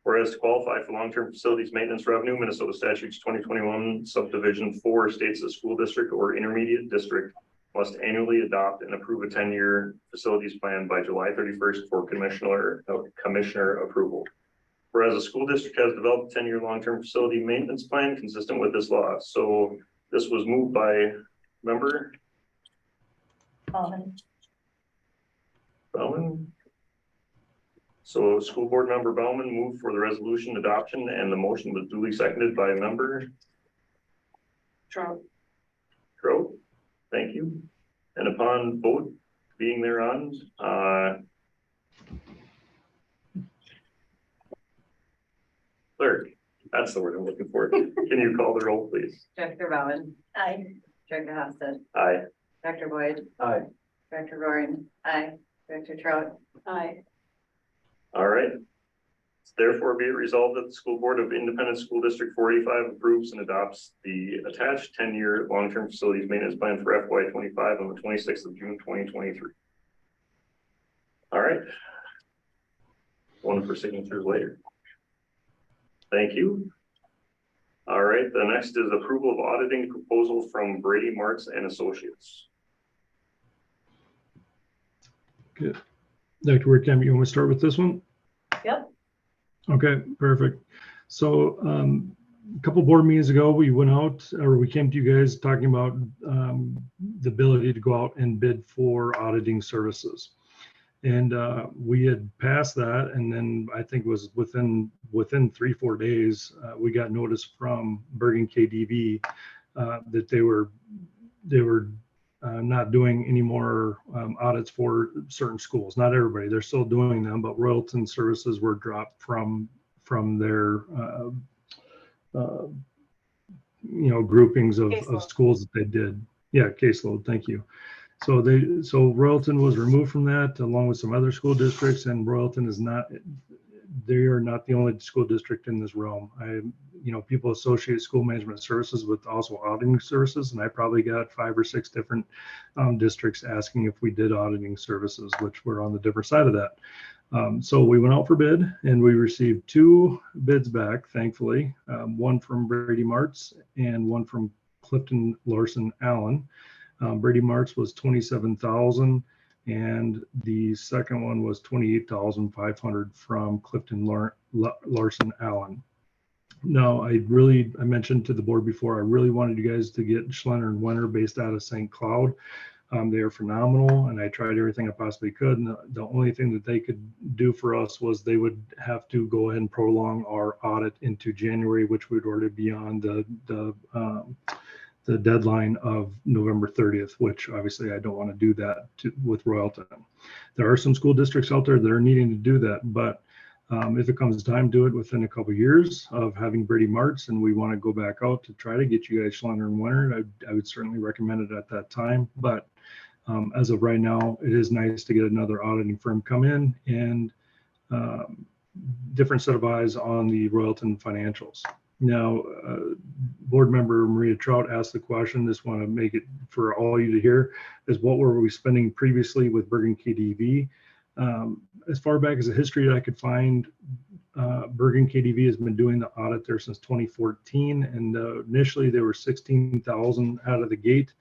A: Whereas to qualify for long-term facilities maintenance revenue, Minnesota statutes 2021 subdivision 4 states the school district or intermediate district must annually adopt and approve a 10-year facilities plan by July 31st for commissioner approval. Whereas the school district has developed a 10-year long-term facility maintenance plan consistent with this law. So this was moved by member Bowman. So school board member Bowman moved for the resolution adoption, and the motion was duly seconded by member Trout. Thank you. And upon vote being thereon. Clerk, that's the word I'm looking for. Can you call the roll, please?
I: Director Bowen.
B: Aye.
I: Director Hofstad.
A: Aye.
I: Dr. Boyd.
A: Aye.
I: Director Rohren. Aye. Director Trout.
B: Aye.
A: All right. Therefore, be it resolved that the School Board of Independent School District 485 approves and adopts the attached 10-year long-term facilities maintenance plan for FY 25 on the 26th of June, 2023. All right. One for signatures later. Thank you. All right, the next is approval of auditing proposal from Brady Martz and Associates.
G: Good. Dr. Whitcomb, you want to start with this one?
B: Yep.
G: Okay, perfect. So a couple board meetings ago, we went out, or we came to you guys talking about the ability to go out and bid for auditing services. And we had passed that, and then I think it was within 3-4 days, we got notice from Bergen KDV that they were not doing any more audits for certain schools. Not everybody, they're still doing them, but Royalton services were dropped from their groupings of
B: Caseload.
G: schools that they did. Yeah, caseload. Thank you. So Royalton was removed from that along with some other school districts, and Royalton is not. They are not the only school district in this realm. People associate school management services with also auditing services, and I probably got 5 or 6 different districts asking if we did auditing services, which were on the different side of that. So we went out for bid, and we received 2 bids back, thankfully. One from Brady Martz and one from Clifton Larson Allen. Brady Martz was $27,000, and the second one was $28,500 from Clifton Larson Allen. Now, I mentioned to the board before, I really wanted you guys to get Schlenner and Wenner based out of St. Cloud. They are phenomenal, and I tried everything I possibly could. And the only thing that they could do for us was they would have to go ahead and prolong our audit into January, which would already be on the deadline of November 30th, which obviously I don't want to do that with Royalton. There are some school districts out there that are needing to do that, but if it comes time, do it within a couple of years of having Brady Martz, and we want to go back out to try to get you guys Schlenner and Wenner. I would certainly recommend it at that time, but as of right now, it is nice to get another auditing firm come in and different set of eyes on the Royalton financials. Now, board member Maria Trout asked the question, just want to make it for all you to hear, is what were we spending previously with Bergen KDV? As far back as the history that I could find, Bergen KDV has been doing the audit there since 2014, and initially they were $16,000 out of the gate.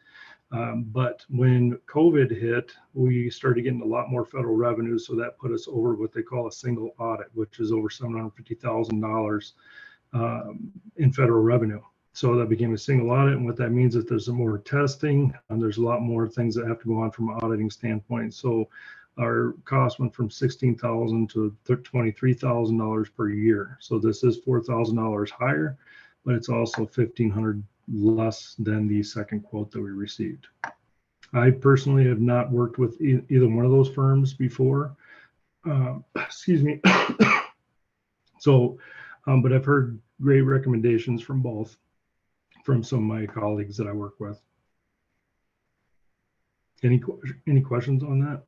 G: But when COVID hit, we started getting a lot more federal revenue, so that put us over what they call a single audit, which is over $750,000 in federal revenue. So that became a single audit, and what that means is there's some more testing, and there's a lot more things that have to go on from an auditing standpoint. So our cost went from $16,000 to $23,000 per year. So this is $4,000 higher, but it's also $1,500 less than the second quote that we received. I personally have not worked with either one of those firms before. Excuse me. So, but I've heard great recommendations from both, from some of my colleagues that I work with. Any questions on that?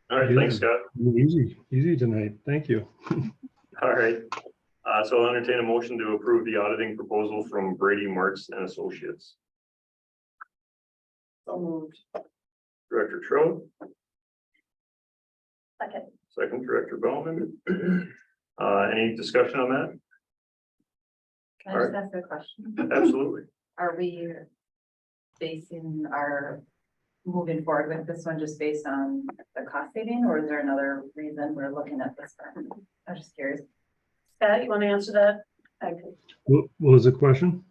A: All right, thanks, Scott.
G: Easy tonight. Thank you.
A: All right. So I'll entertain a motion to approve the auditing proposal from Brady Martz and Associates.
B: So moved.
A: Director Trout,
B: Second.
A: second Director Bowman. Any discussion on that?
I: Can I just ask a question?
A: Absolutely.
I: Are we basing our moving forward with this one just based on the cost saving, or is there another reason we're looking at this firm? I'm just curious.
C: Scott, you want to answer that? Okay.
G: What was the question?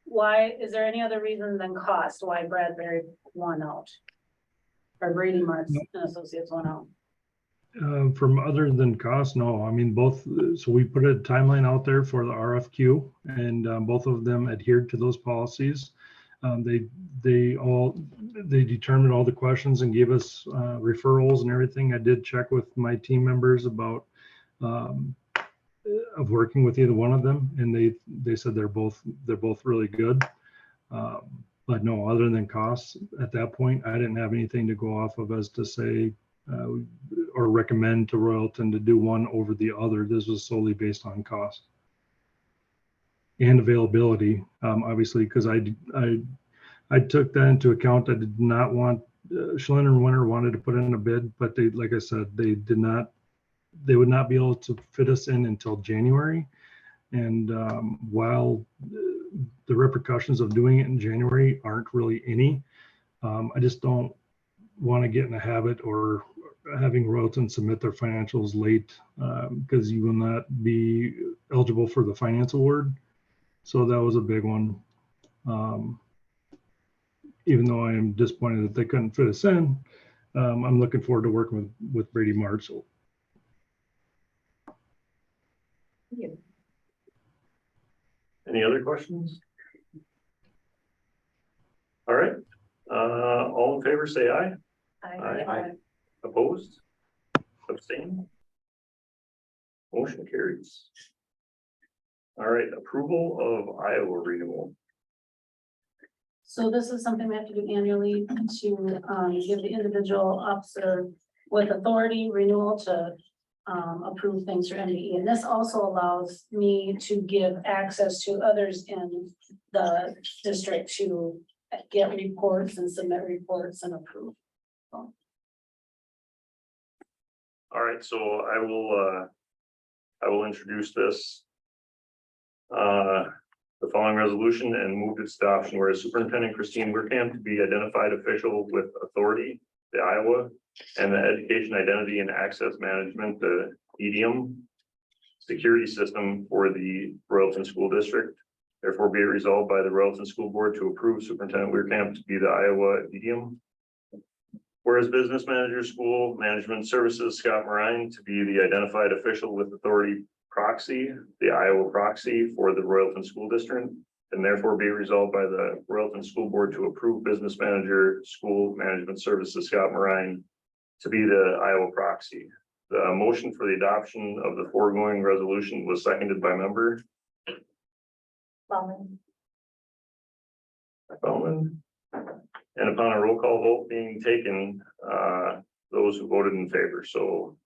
C: Why, is there any other reason than cost, why Bradbury won out? Or Brady Martz and Associates won out?
G: From other than cost, no. I mean, both. So we put a timeline out there for the RFQ, and both of them adhered to those policies. They determined all the questions and gave us referrals and everything. I did check with my team members about of working with either one of them, and they said they're both really good. But no, other than costs at that point, I didn't have anything to go off of as to say or recommend to Royalton to do one over the other. This was solely based on cost and availability, obviously, because I took that into account. I did not want Schlenner and Winter wanted to put in a bid, but they, like I said, they would not be able to fit us in until January. And while the repercussions of doing it in January aren't really any, I just don't want to get in a habit or having Royalton submit their financials late because you will not be eligible for the finance award. So that was a big one. Even though I am disappointed that they couldn't fit us in, I'm looking forward to working with Brady Marshall.
A: Any other questions? All right, all in favor, say aye. Aye. Opposed? Abstain? Motion carries. All right, approval of Iowa renewal.
C: So this is something we have to do annually to give the individual officer with authority renewal to approve things for MDE. And this also allows me to give access to others in the district to get reports and submit reports and approve.
A: All right, so I will introduce this. The following resolution and move its adoption, whereas Superintendent Christine Weirkamp to be identified official with authority, the Iowa, and the Education Identity and Access Management, the EDIM security system for the Royalton School District. Therefore be it resolved by the Royalton School Board to approve Superintendent Weirkamp to be the Iowa EDIM. Whereas Business Manager School Management Services Scott Marine to be the identified official with authority proxy, the Iowa proxy for the Royalton School District, and therefore be resolved by the Royalton School Board to approve Business Manager School Management Services Scott Marine to be the Iowa proxy. The motion for the adoption of the foregoing resolution was seconded by member Bowman. And upon a roll call vote being taken, those who voted in favor. So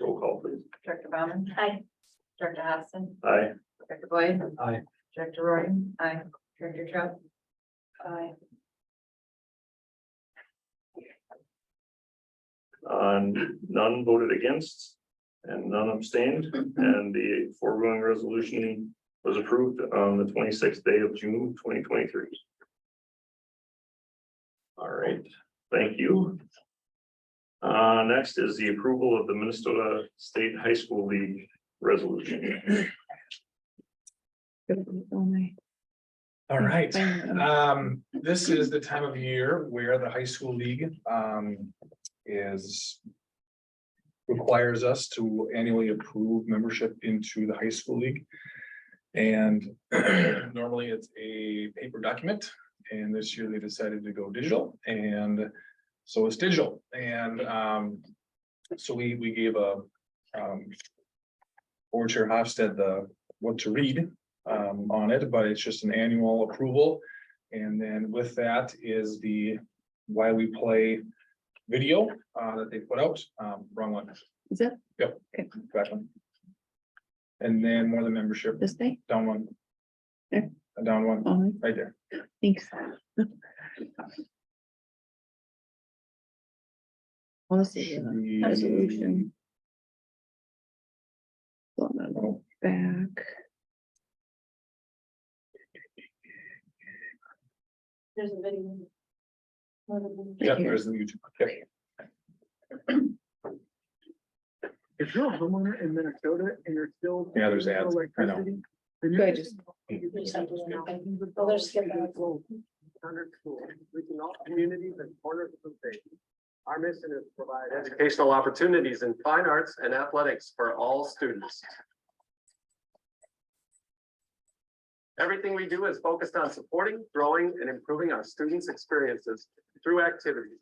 A: roll call, please.
I: Director Bauman.
C: Aye.
I: Director Hobson.
A: Aye.
I: Director Boyd.
F: Aye.
I: Director Roy. Aye. Director Trout.
C: Aye.
A: None voted against and none abstained, and the foregoing resolution was approved on the 26th day of June 2023. All right, thank you. Next is the approval of the Minnesota State High School League resolution.
F: All right, this is the time of year where the high school league requires us to annually approve membership into the high school league. And normally it's a paper document, and this year they decided to go digital, and so it's digital. And so we gave Board Chair Hofstad what to read on it, but it's just an annual approval. And then with that is the Why We Play video that they put out. Wrong one.
E: Is it
F: Yep.
E: Okay.
F: Back one. And then more than membership.
E: this day?
F: Down one.
E: There.
F: Down one,
E: Oh,
F: right there.
E: thanks. Well, this is
F: The-
E: a resolution. So I'm gonna go back.
C: There's a video.
F: Yep, there's the YouTube. Yep.
J: If you're a homeowner in Minnesota and you're still.
F: Yeah, there's ads. I know.
J: Electricity, then you
E: Good,
J: can-
E: just-
C: You just have to do nothing. Well, there's skip that.
J: Hundred schools, reaching all communities and corners of the state. Our mission is to provide educational opportunities in fine arts and athletics for all students. Everything we do is focused on supporting, growing, and improving our students' experiences through activities.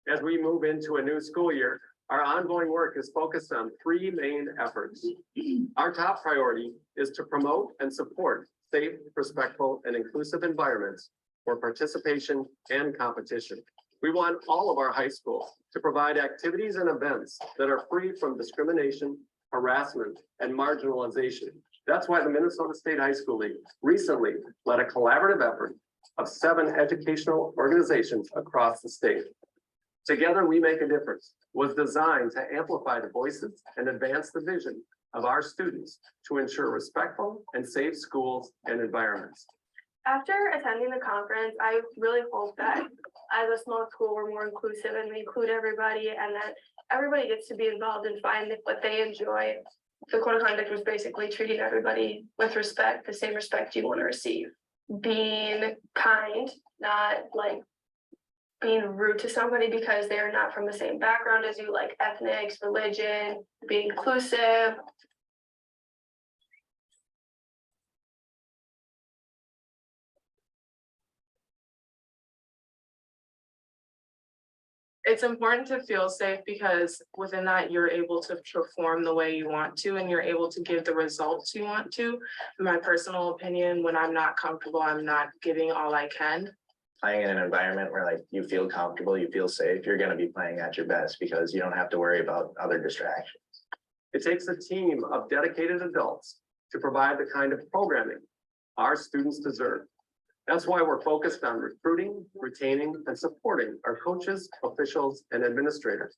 J: As we move into a new school year, our ongoing work is focused on three main efforts. Our top priority is to promote and support safe, respectful, and inclusive environments for participation and competition. We want all of our high schools to provide activities and events that are free from discrimination, harassment, and marginalization. That's why the Minnesota State High School League recently led a collaborative effort of 7 educational organizations across the state. Together We Make a Difference was designed to amplify the voices and advance the vision of our students to ensure respectful and safe schools and environments.
K: After attending the conference, I really hope that as a small school, we're more inclusive and we include everybody and that everybody gets to be involved and find what they enjoy. The code of conduct was basically treating everybody with respect, the same respect you want to receive. Being kind, not like being rude to somebody because they're not from the same background as you, like ethnics, religion, being inclusive.
L: It's important to feel safe because within that, you're able to perform the way you want to, and you're able to give the results you want to. In my personal opinion, when I'm not comfortable, I'm not giving all I can.
M: Playing in an environment where like you feel comfortable, you feel safe, you're gonna be playing at your best because you don't have to worry about other distractions.
J: It takes a team of dedicated adults to provide the kind of programming our students deserve. That's why we're focused on recruiting, retaining, and supporting our coaches, officials, and administrators.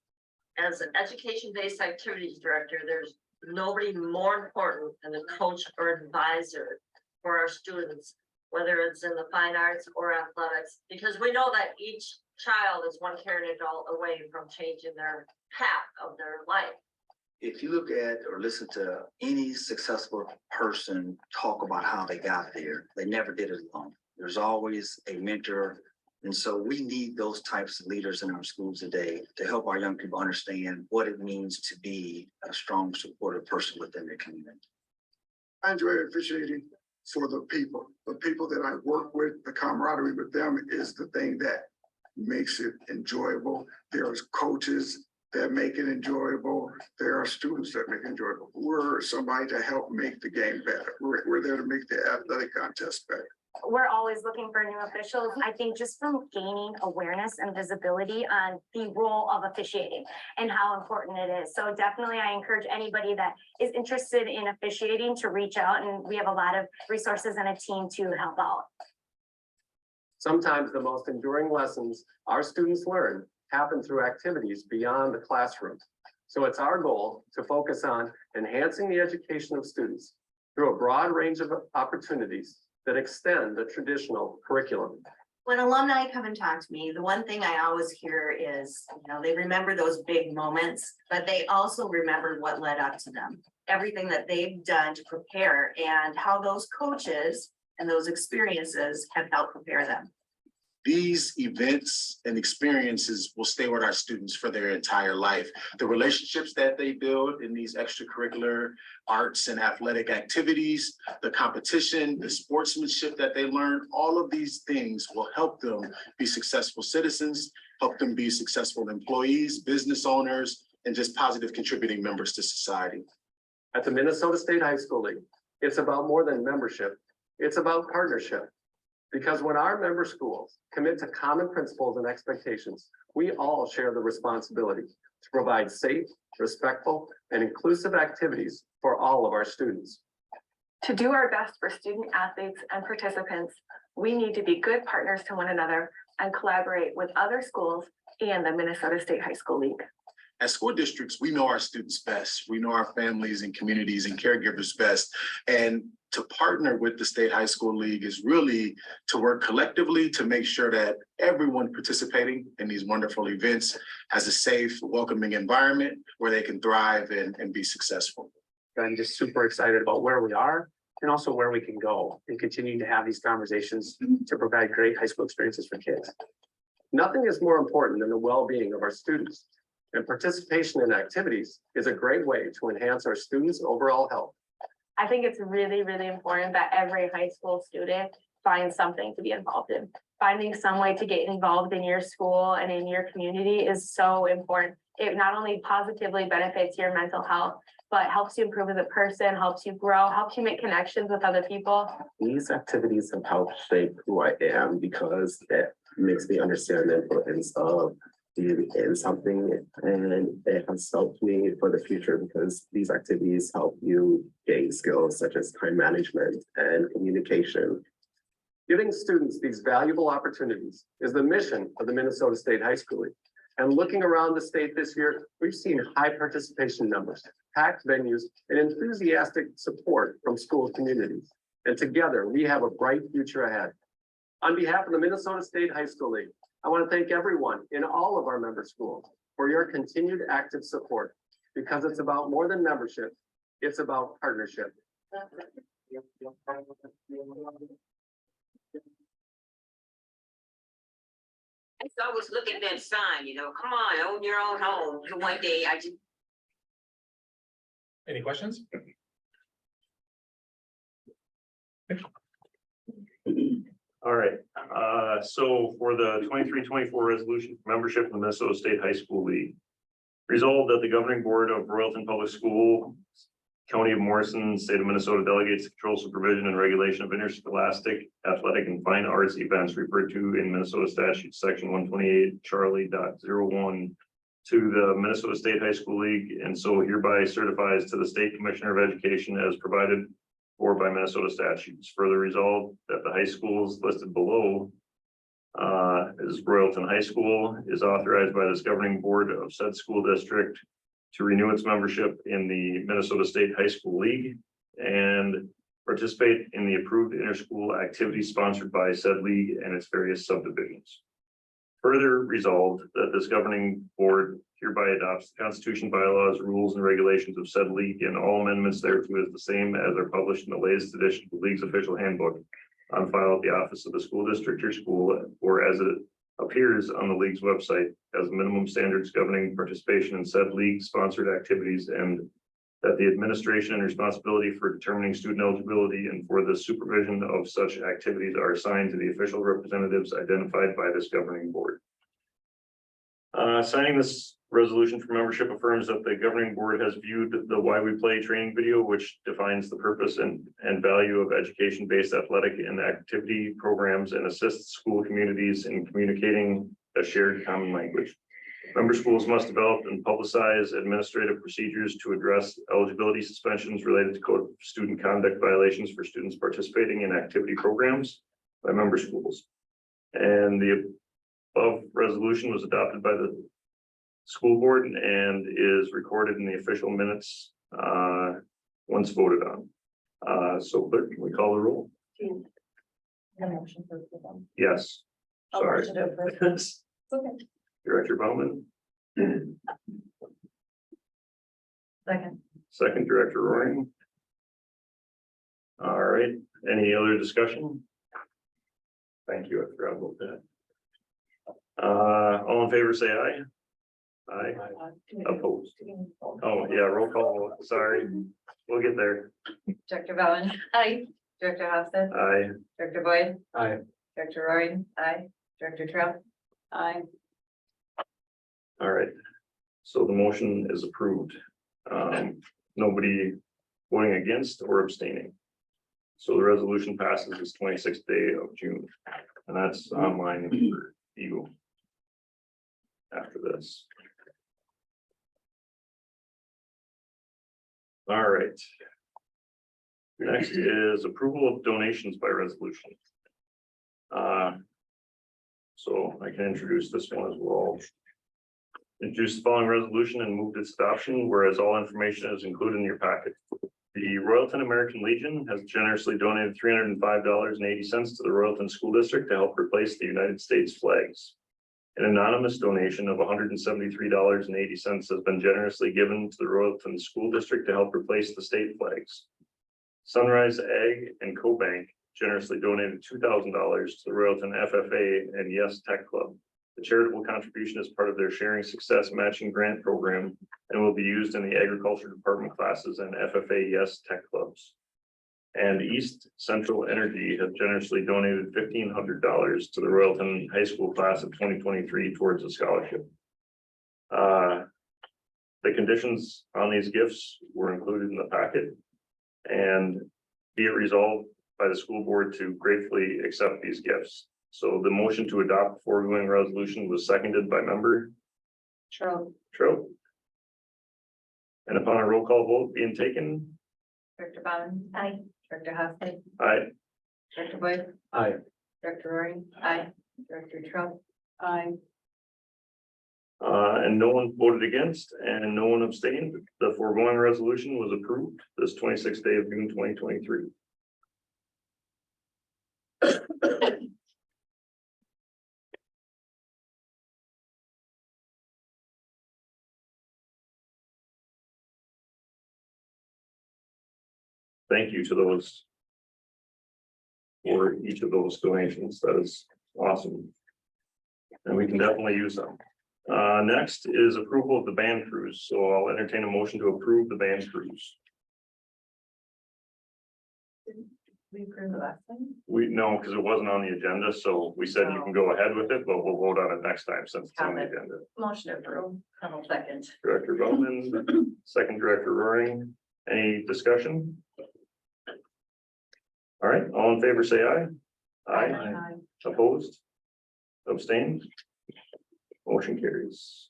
N: As an education-based activities director, there's nobody more important than a coach or advisor for our students, whether it's in the fine arts or athletics, because we know that each child is one caring adult away from changing their path of their life.
O: If you look at or listen to any successful person talk about how they got there, they never did it alone. There's always a mentor. And so we need those types of leaders in our schools today to help our young people understand what it means to be a strong, supportive person within their community.
P: I enjoy officiating for the people that I work with. The camaraderie with them is the thing that makes it enjoyable. There's coaches that make it enjoyable. There are students that make it enjoyable. We're somebody to help make the game better. We're there to make the athletic contest better.
Q: We're always looking for new officials. I think just from gaining awareness and visibility on the role of officiating and how important it is. So definitely I encourage anybody that is interested in officiating to reach out, and we have a lot of resources and a team to help out.
J: Sometimes the most enduring lessons our students learn happen through activities beyond the classroom. So it's our goal to focus on enhancing the education of students through a broad range of opportunities that extend the traditional curriculum.
N: When alumni come and talk to me, the one thing I always hear is, they remember those big moments, but they also remember what led up to them. Everything that they've done to prepare and how those coaches and those experiences have helped prepare them.
R: These events and experiences will stay with our students for their entire life. The relationships that they build in these extracurricular arts and athletic activities, the competition, the sportsmanship that they learn, all of these things will help them be successful citizens, help them be successful employees, business owners, and just positive contributing members to society.
J: At the Minnesota State High School League, it's about more than membership. It's about partnership. Because when our member schools commit to common principles and expectations, we all share the responsibility to provide safe, respectful, and inclusive activities for all of our students.
K: To do our best for student athletes and participants, we need to be good partners to one another and collaborate with other schools and the Minnesota State High School League.
R: As school districts, we know our students best. We know our families and communities and caregivers best. And to partner with the State High School League is really to work collectively to make sure that everyone participating in these wonderful events has a safe, welcoming environment where they can thrive and be successful.
J: I'm just super excited about where we are and also where we can go and continue to have these conversations to provide great high school experiences for kids. Nothing is more important than the well-being of our students, and participation in activities is a great way to enhance our students' overall health.
L: I think it's really, really important that every high school student finds something to be involved in. Finding some way to get involved in your school and in your community is so important. It not only positively benefits your mental health, but helps you improve as a person, helps you grow, helps you make connections with other people.
J: These activities have helped shape who I am because it makes me understand the importance of being in something, and it has helped me for the future because these activities help you gain skills such as time management and communication. Giving students these valuable opportunities is the mission of the Minnesota State High School League. And looking around the state this year, we've seen high participation numbers, packed venues, and enthusiastic support from school communities. And together, we have a bright future ahead. On behalf of the Minnesota State High School League, I want to thank everyone in all of our member schools for your continued active support, because it's about more than membership, it's about partnership.
N: I always look at that sign, come on, own your own home. One day I just.
F: Any questions?
A: All right, so for the 23-24 resolution for membership in the Minnesota State High School League. Resolved that the governing board of Royalton Public School, County of Morrison, State of Minnesota delegates the control, supervision, and regulation of interscholastic, athletic, and fine arts events referred to in Minnesota statute section 128 Charlie.01 to the Minnesota State High School League, and so hereby certifies to the State Commissioner of Education as provided for by Minnesota statutes. Further resolved that the high schools listed below is Royalton High School is authorized by this governing board of said school district to renew its membership in the Minnesota State High School League and participate in the approved interschool activities sponsored by said league and its various subdivisions. Further resolved that this governing board hereby adopts the Constitution, bylaws, rules, and regulations of said league, and all amendments thereto is the same as are published in the latest edition of the league's official handbook on file at the office of the school district or school, or as it appears on the league's website as minimum standards governing participation in said league sponsored activities, and that the administration and responsibility for determining student eligibility and for the supervision of such activities are assigned to the official representatives identified by this governing board. Signing this resolution for membership affirms that the governing board has viewed the Why We Play training video, which defines the purpose and value of education-based athletic and activity programs and assists school communities in communicating a shared common language. Member schools must develop and publicize administrative procedures to address eligibility suspensions related to code of student conduct violations for students participating in activity programs by member schools. And the above resolution was adopted by the school board and is recorded in the official minutes once voted on. So clerk, can we call the roll? Yes. Sorry.
B: Okay.
A: Director Bowman.
I: Second.
A: Second, Director Roaring. All right, any other discussion? Thank you, I forgot about that. All in favor, say aye. Aye. Opposed. Oh, yeah, roll call, sorry, we'll get there.
I: Director Bowen. Aye. Director Hofstad.
A: Aye.
I: Director Boyd.
F: Aye.
I: Director Roy. Aye. Director Trail.
B: Aye.
A: All right, so the motion is approved. Nobody voting against or abstaining. So the resolution passes this 26th day of June, and that's online for you after this. All right. Next is approval of donations by resolution. So I can introduce this one as well. Introduce the following resolution and move its adoption, whereas all information is included in your packet. The Royalton American Legion has generously donated $305.80 to the Royalton School District to help replace the United States flags. An anonymous donation of $173.80 has been generously given to the Royalton School District to help replace the state flags. Sunrise Ag and Co-Bank generously donated $2,000 to the Royalton FFA and Yes Tech Club. The charitable contribution is part of their Sharing Success Matching Grant Program and will be used in the agriculture department classes and FFA Yes Tech Clubs. And East Central Energy has generously donated $1,500 to the Royalton High School class of 2023 towards a scholarship. The conditions on these gifts were included in the packet. And be it resolved by the school board to gratefully accept these gifts. So the motion to adopt foregoing resolution was seconded by member
B: True.
A: Trout. And upon a roll call vote being taken,
I: Director Bond. Aye. Director Haslett.
A: aye.
I: Director Boyd.
F: Aye.
I: Director Roaring. Aye. Director Trump.
B: Aye.
A: And no one voted against and no one abstained. The foregoing resolution was approved this 26th day of June 2023. Thank you to those for each of those donations. That is awesome. And we can definitely use them. Next is approval of the band cruise. So I'll entertain a motion to approve the band cruise.
I: We approved the last time.
A: We know because it wasn't on the agenda, so we said you can go ahead with it, but we'll vote on it next time since it's on the agenda.
I: Motion approved. I'll second.
A: Director Bowman, second Director Roaring. Any discussion? All right, all in favor, say aye. Aye. Opposed? Abstained? Motion carries.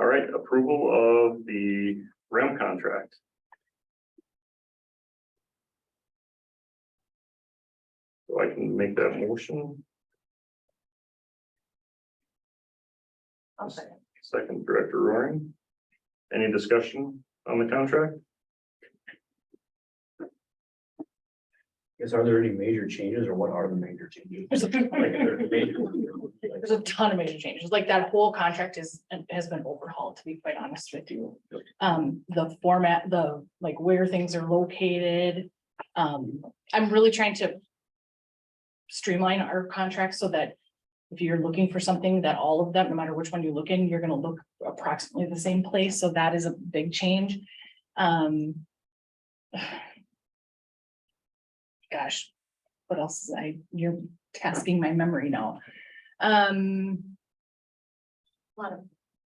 A: All right, approval of the REM contract. So I can make that motion.
I: I'll second.
A: Second, Director Roaring. Any discussion on the contract?
S: Are there any major changes or what are the major changes?
C: There's a
S: Like, are there major-
C: There's a ton of major changes, like that whole contract has been overhauled, to be quite honest with you. The format, like where things are located. I'm really trying to streamline our contract so that if you're looking for something, that all of them, no matter which one you look in, you're gonna look approximately the same place, so that is a big change. Gosh, what else is you're tasking my memory now.
B: A lot of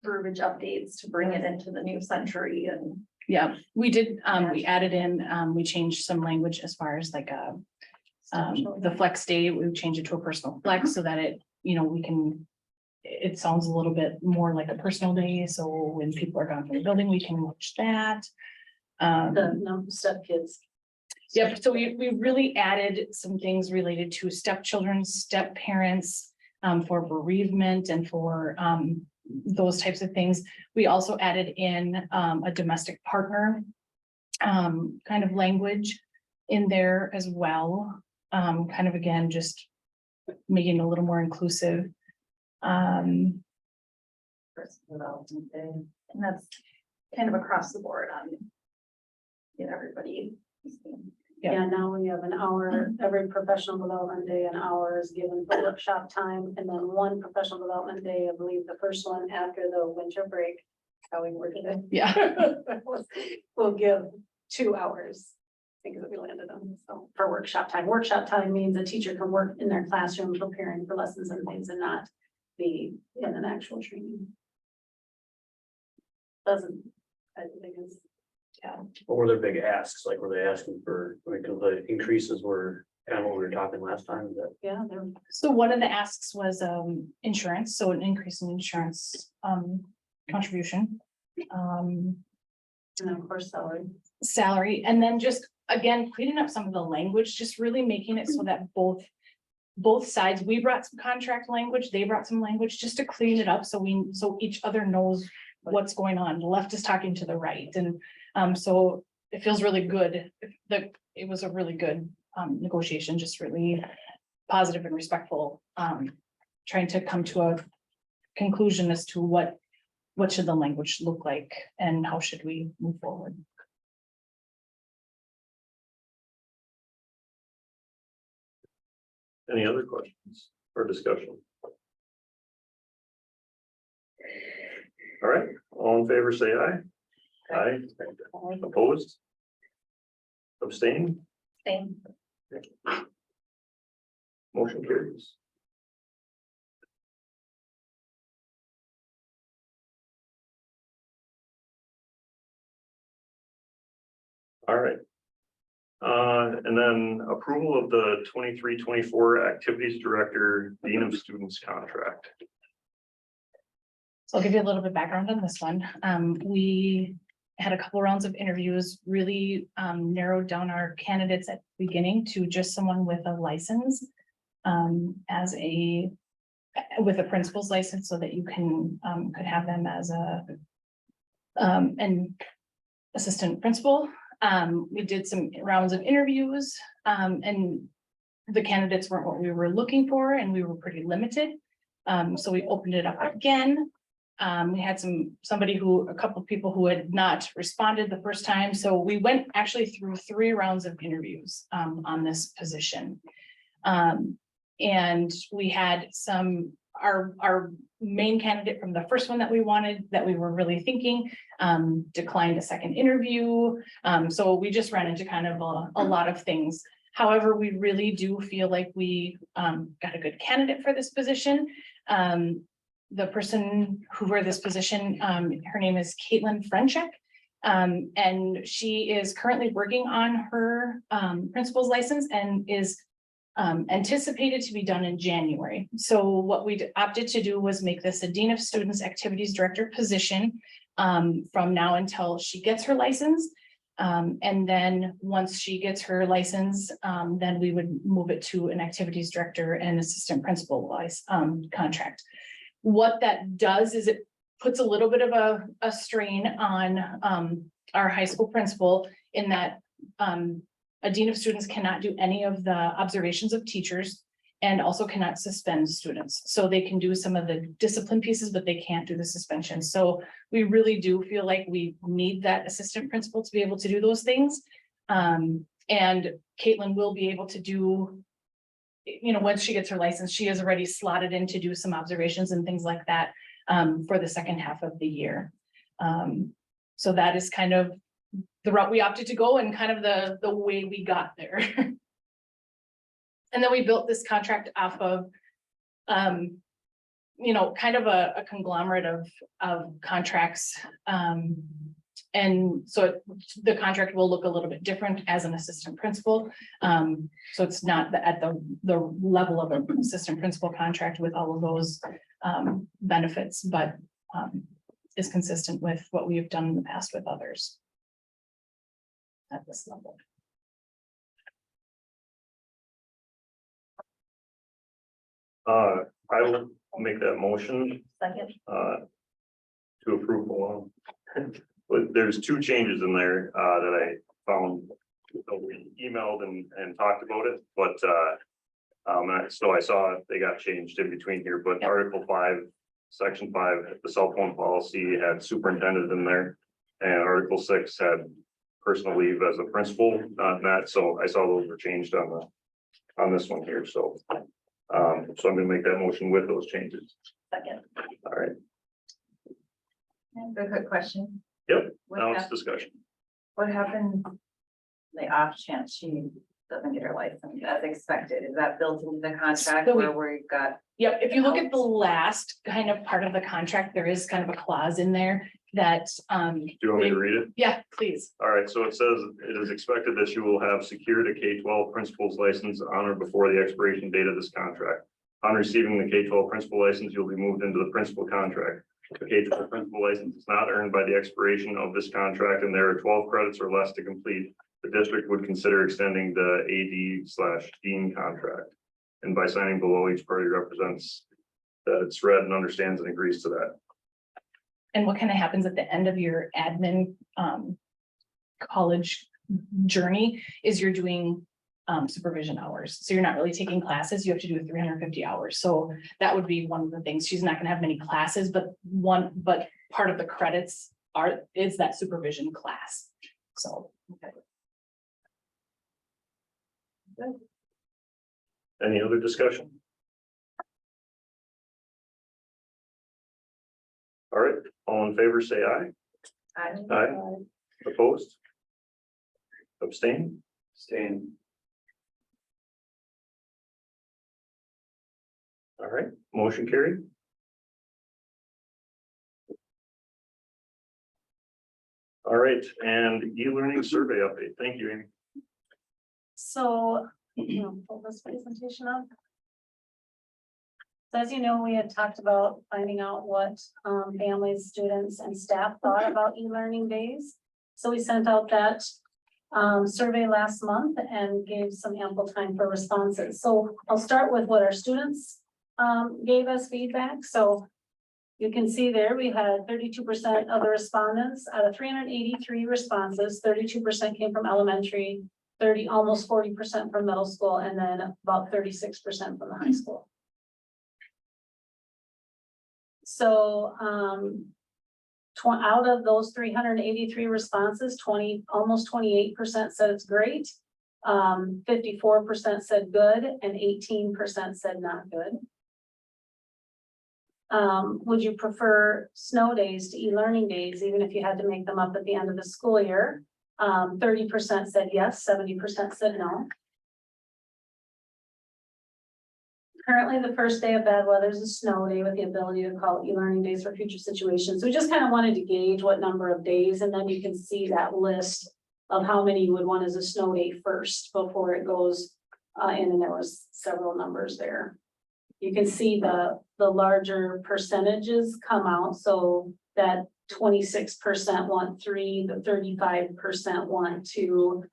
B: verbiage updates to bring it into the new century and.
C: Yeah, we did, we added in, we changed some language as far as like, the flex day, we changed it to a personal flex so that it, we can. It sounds a little bit more like a personal day, so when people are gone from the building, we can watch that.
B: Step kids.
C: Yep, so we really added some things related to stepchildren, step parents, for bereavement and for, those types of things. We also added in, a domestic partner, kind of language in there as well. Kind of again, just making it a little more inclusive.
B: Personal development day, and that's kind of across the board on. Get everybody.
C: Yeah,
B: now we have an hour, every professional development day, an hour is given for workshop time, and then one professional development day, I believe the first one after the winter break. How we worked it.
C: Yeah.
B: We'll give 2 hours. I think that we landed on, so for workshop time. Workshop time means a teacher can work in their classroom preparing for lessons and things and not be in an actual training. Doesn't, I think is. Yeah.
S: What were their big asks? Like, were they asking for, because the increases were kind of what we were talking last time, is that?
B: Yeah.
C: so one of the asks was, insurance, so an increase in insurance, contribution.
B: And of course,
C: Salary, and then just, again, cleaning up some of the language, just really making it so that both sides, we brought some contract language, they brought some language, just to clean it up, so each other knows what's going on. The left is talking to the right, and so it feels really good. It was a really good negotiation, just really positive and respectful, trying to come to a conclusion as to what should the language look like and how should we move forward.
A: Any other questions or discussion? All right, all in favor, say aye. Aye. Opposed? Abstain?
Q: Same.
A: Motion carries. All right. And then approval of the 23-24 activities director, dean of students contract.
T: So I'll give you a little bit of background on this one. We had a couple rounds of interviews, really narrowed down our candidates at the beginning to just someone with a license with a principal's license, so that you could have them as an assistant principal. We did some rounds of interviews and the candidates weren't what we were looking for, and we were pretty limited. So we opened it up again. We had a couple of people who had not responded the first time. So we went actually through 3 rounds of interviews on this position. And we had our main candidate from the first one that we wanted, that we were really thinking, declined a second interview. So we just ran into kind of a lot of things. However, we really do feel like we got a good candidate for this position. The person who for this position, her name is Caitlin Frenchek. And she is currently working on her principal's license and is anticipated to be done in January. So what we opted to do was make this a Dean of Students Activities Director position from now until she gets her license. And then once she gets her license, then we would move it to an Activities Director and Assistant Principal contract. What that does is it puts a little bit of a strain on our high school principal, in that a dean of students cannot do any of the observations of teachers and also cannot suspend students. So they can do some of the discipline pieces, but they can't do the suspension. So we really do feel like we need that assistant principal to be able to do those things. And Caitlin will be able to do, once she gets her license, she is already slotted in to do some observations and things like that for the second half of the year. So that is kind of the route we opted to go, and kind of the way we got there. And then we built this contract off of, kind of a conglomerate of contracts. And so the contract will look a little bit different as an assistant principal. So it's not at the level of an assistant principal contract with all of those benefits, but is consistent with what we have done in the past with others at this level.
A: I will make that motion
Q: Second.
A: to approve the loan. But there's 2 changes in there that I found. So we emailed and talked about it, but so I saw they got changed in between here, but Article 5, Section 5, the cell phone policy had superintendent in there. And Article 6 had personal leave as a principal, not that. So I saw those were changed on this one here. So so I'm gonna make that motion with those changes.
Q: Second.
A: All right.
I: A quick question.
A: Yep.
I: What
A: Now it's
I: hap-
A: discussion.
I: What happened? The off chance she doesn't get her license as expected, is that built into the contract
T: So
I: where we've got?
T: Yep, if you look at the last kind of part of the contract, there is kind of a clause in there that.
A: Do you want me to read it?
T: Yeah, please.
A: All right, so it says, it is expected that you will have secured a K-12 principal's license on or before the expiration date of this contract. On receiving the K-12 principal license, you'll be moved into the principal contract. The K-12 principal license is not earned by the expiration of this contract, and there are 12 credits or less to complete. The district would consider extending the AD/Dean contract. And by signing below, each party represents that it's read and understands and agrees to that.
T: And what kind of happens at the end of your admin college journey is you're doing supervision hours. So you're not really taking classes, you have to do 350 hours. So that would be one of the things. She's not gonna have many classes, but part of the credits is that supervision class. So. Okay.
A: Any other discussion? All right, all in favor, say aye. Aye. Opposed? Abstain?
S: Staying.
A: All right, motion carried. All right, and e-learning survey update. Thank you, Amy.
C: So, pull this presentation up. So as you know, we had talked about finding out what families, students and staff thought about e-learning days. So we sent out that survey last month and gave some ample time for responses. So I'll start with what our students gave us feedback. So you can see there, we had 32% of the respondents out of 383 responses, 32% came from elementary, almost 40% from middle school, and then about 36% from the high school. So out of those 383 responses, almost 28% said it's great. 54% said good and 18% said not good. Would you prefer snow days to e-learning days, even if you had to make them up at the end of the school year? 30% said yes, 70% said no. Currently, the first day of bad weather is a snow day with the ability to call e-learning days for future situations. We just kind of wanted to gauge what number of days, and then you can see that list of how many you would want as a snow day first before it goes in, and there was several numbers there. You can see the larger percentages come out, so that 26% want 3, the 35% want 2,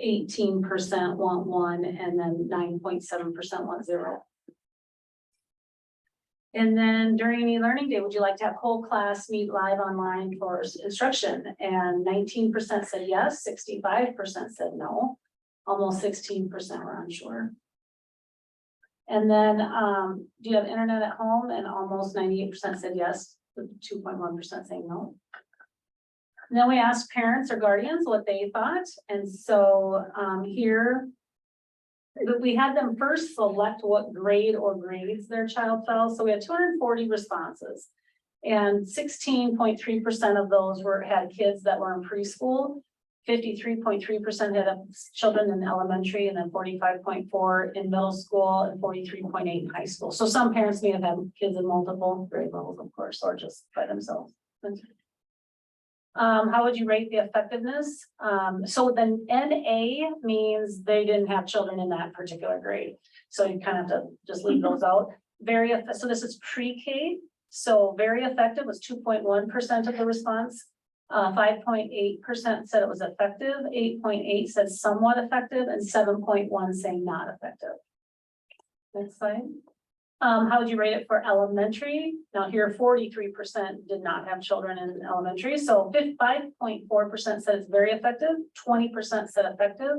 C: 18% want 1, and then 9.7% want 0. And then during e-learning day, would you like to have whole class meet live online for instruction? And 19% said yes, 65% said no, almost 16% were unsure. And then do you have internet at home? And almost 98% said yes, with 2.1% saying no. And then we asked parents or guardians what they thought. And so here, we had them first select what grade or grades their child fell. So we had 240 responses. And 16.3% of those had kids that were in preschool. 53.3% had children in elementary, and then 45.4% in middle school, and 43.8% in high school. So some parents may have had kids in multiple grade levels, of course, or just by themselves. How would you rate the effectiveness? So then NA means they didn't have children in that particular grade. So you kind of have to just leave those out. So this is pre-K. So very effective was 2.1% of the response. 5.8% said it was effective, 8.8% said somewhat effective, and 7.1% saying not effective. Next slide. How would you rate it for elementary? Now here 43% did not have children in elementary. So 5.4% said it's very effective, 20% said effective,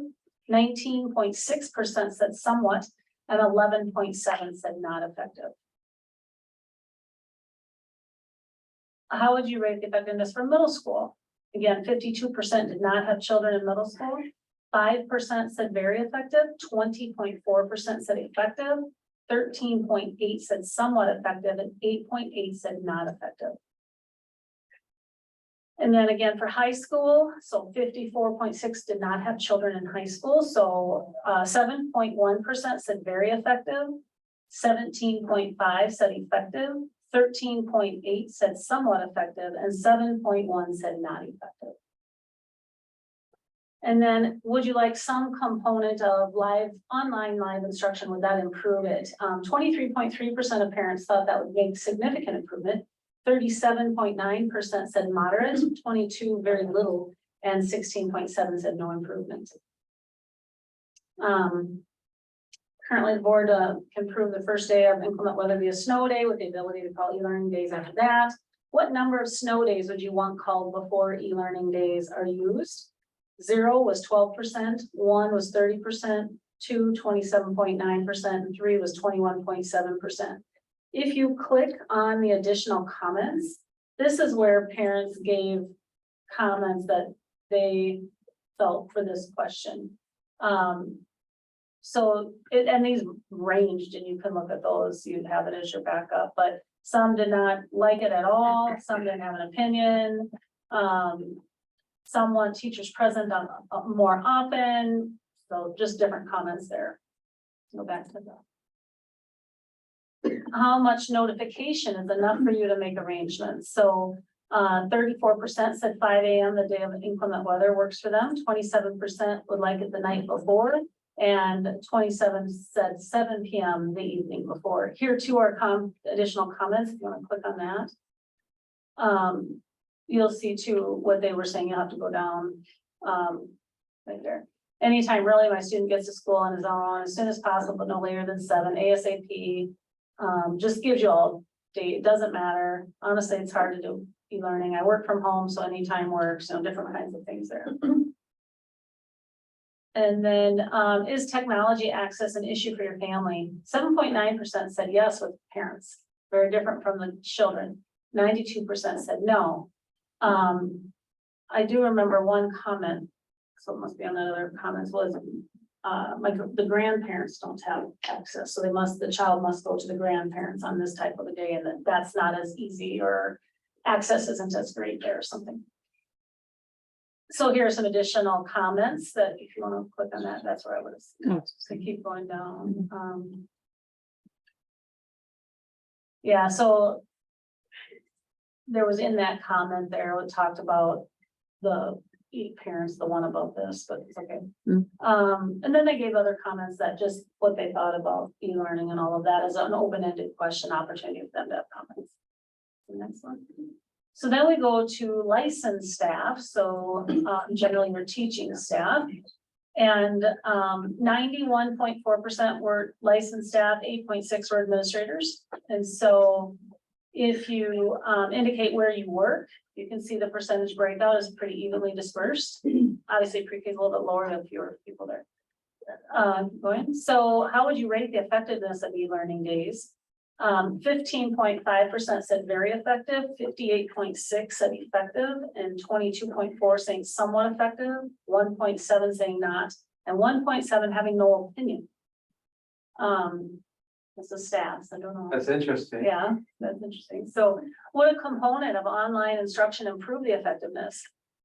C: 19.6% said somewhat, and 11.7% said not effective. How would you rate the effectiveness for middle school? Again, 52% did not have children in middle school. 5% said very effective, 20.4% said effective, 13.8% said somewhat effective, and 8.8% said not effective. And then again for high school, so 54.6% did not have children in high school. So 7.1% said very effective, 17.5% said effective, 13.8% said somewhat effective, and 7.1% said not effective. And then would you like some component of online live instruction? Would that improve it? 23.3% of parents thought that would make significant improvement. 37.9% said moderate, 22% very little, and 16.7% said no improvement. Currently, the board can prove the first day of inclement weather be a snow day with the ability to call e-learning days after that. What number of snow days would you want called before e-learning days are used? 0 was 12%, 1 was 30%, 2, 27.9%, and 3 was 21.7%. If you click on the additional comments, this is where parents gave comments that they felt for this question. And these ranged, and you can look at those, you'd have it as your backup, but some did not like it at all. Some didn't have an opinion. Some want teachers present on more often. So just different comments there. Go back to the. How much notification is enough for you to make arrangements? So 34% said 5 a.m. the day of inclement weather works for them. 27% would like it the night before. And 27 said 7 p.m. the evening before. Here too are additional comments, if you want to click on that. You'll see too what they were saying. You'll have to go down right there. Anytime really my student gets to school on his own as soon as possible, but no later than 7 ASAP. Just gives you all date. It doesn't matter. Honestly, it's hard to do e-learning. I work from home, so anytime works, different kinds of things there. And then, is technology access an issue for your family? 7.9% said yes with parents, very different from the children. 92% said no. I do remember one comment, so it must be on the other comments, was like the grandparents don't have access, so the child must go to the grandparents on this type of a day, and that's not as easy, or access isn't as great there or something. So here are some additional comments that if you want to click on that, that's where I was. So keep going down. Yeah, so there was in that comment there, it talked about the parents, the one above this, but it's okay. And then they gave other comments that just what they thought about e-learning and all of that is an open-ended question opportunity for them to have comments. The next one. So then we go to licensed staff. So generally we're teaching staff, and 91.4% were licensed staff, 8.6 were administrators. And so if you indicate where you work, you can see the percentage breakout is pretty evenly dispersed. Obviously pre-K is a little bit lower, than fewer people there. So how would you rate the effectiveness of e-learning days? 15.5% said very effective, 58.6 said effective, and 22.4 saying somewhat effective, 1.7 saying not, and 1.7 having no opinion. This is stats, I don't know.
J: That's interesting.
C: Yeah, that's interesting. So what a component of online instruction improve the effectiveness?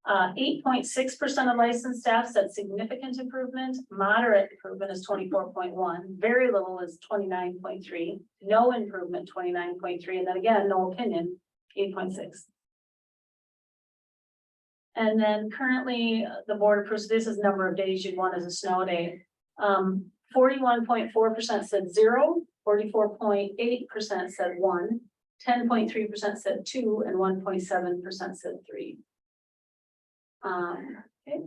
C: 8.6% of licensed staff said significant improvement, moderate improvement is 24.1, very little is 29.3, no improvement 29.3, and then again, no opinion, 8.6. And then currently the board approves, this is number of days you'd want as a snow day. 41.4% said 0, 44.8% said 1, 10.3% said 2, and 1.7% said 3. Okay.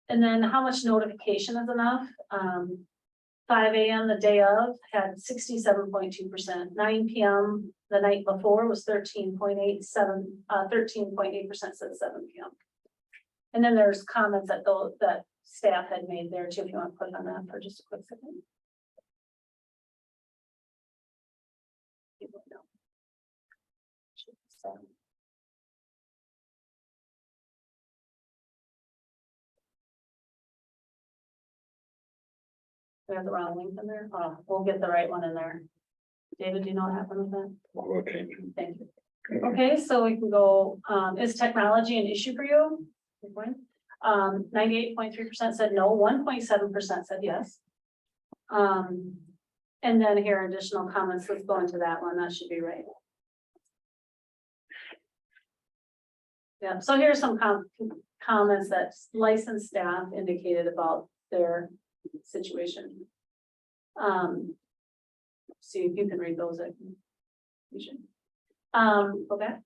C: And then how much notification is enough? 5 a.m. the day of had 67.2%, 9 p.m. the night before was 13.8%, 13.8% said 7 p.m. And then there's comments that that staff had made there too, if you want to click on that for just a quick second. We have the wrong link in there. Oh, we'll get the right one in there. David, do you know what happened with that?
D: Okay.
C: Thank you. Okay, so we can go, is technology an issue for you? 98.3% said no, 1.7% said yes. And then here are additional comments. Let's go into that one. That should be right. Yeah, so here's some comments that licensed staff indicated about their situation. See if you can read those. You should. Go back.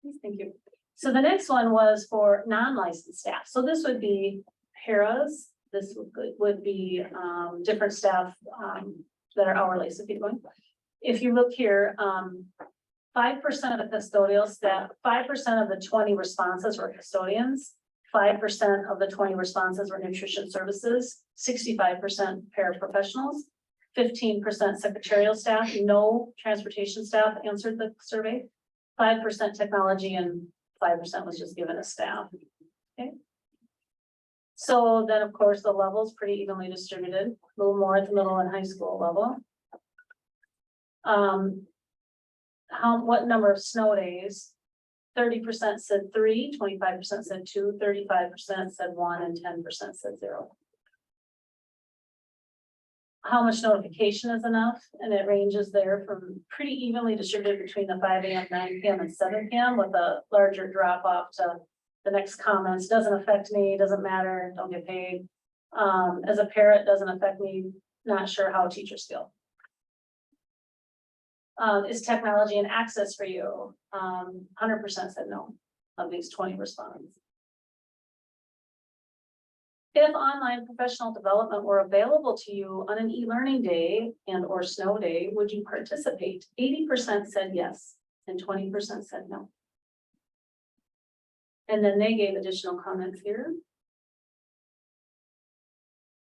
C: Please, thank you. So the next one was for non-licensed staff. So this would be paras. This would be different staff that are hourly. So keep going. If you look here, 5% of the custodial staff, 5% of the 20 responses were custodians, 5% of the 20 responses were nutrition services, 65% paraprofessionals, 15% secretarial staff, no transportation staff answered the survey, 5% technology, and 5% was just given a staff. Okay. So then, of course, the level is pretty evenly distributed, a little more at the middle and high school level. What number of snow days? 30% said 3, 25% said 2, 35% said 1, and 10% said 0. How much notification is enough? And it ranges there from pretty evenly distributed between the 5 a.m., 9 p.m. and 7 p.m. with a larger drop off to the next comments. Doesn't affect me, doesn't matter, don't get paid. As a parent, doesn't affect me, not sure how teachers feel. Is technology an access for you? 100% said no of these 20 respondents. If online professional development were available to you on an e-learning day and or snow day, would you participate? 80% said yes and 20% said no. And then they gave additional comments here.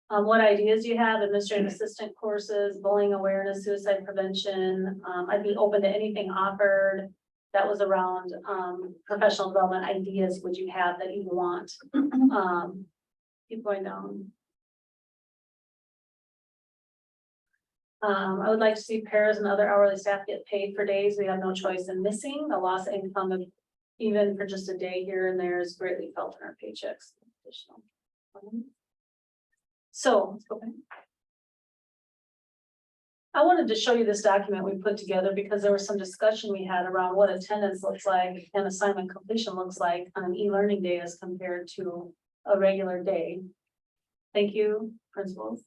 C: What ideas do you have? Administrative assistant courses, bullying awareness, suicide prevention. I'd be open to anything offered. That was around professional development ideas. Would you have that you want? Keep going down. I would like to see pairs and other hourly staff get paid for days we have no choice in missing. The loss of income, of even for just a day here and there, is greatly felt in our paychecks. Additional. So let's go back. I wanted to show you this document we put together because there was some discussion we had around what attendance looks like and assignment completion looks like on an e-learning day as compared to a regular day. Thank you, principals.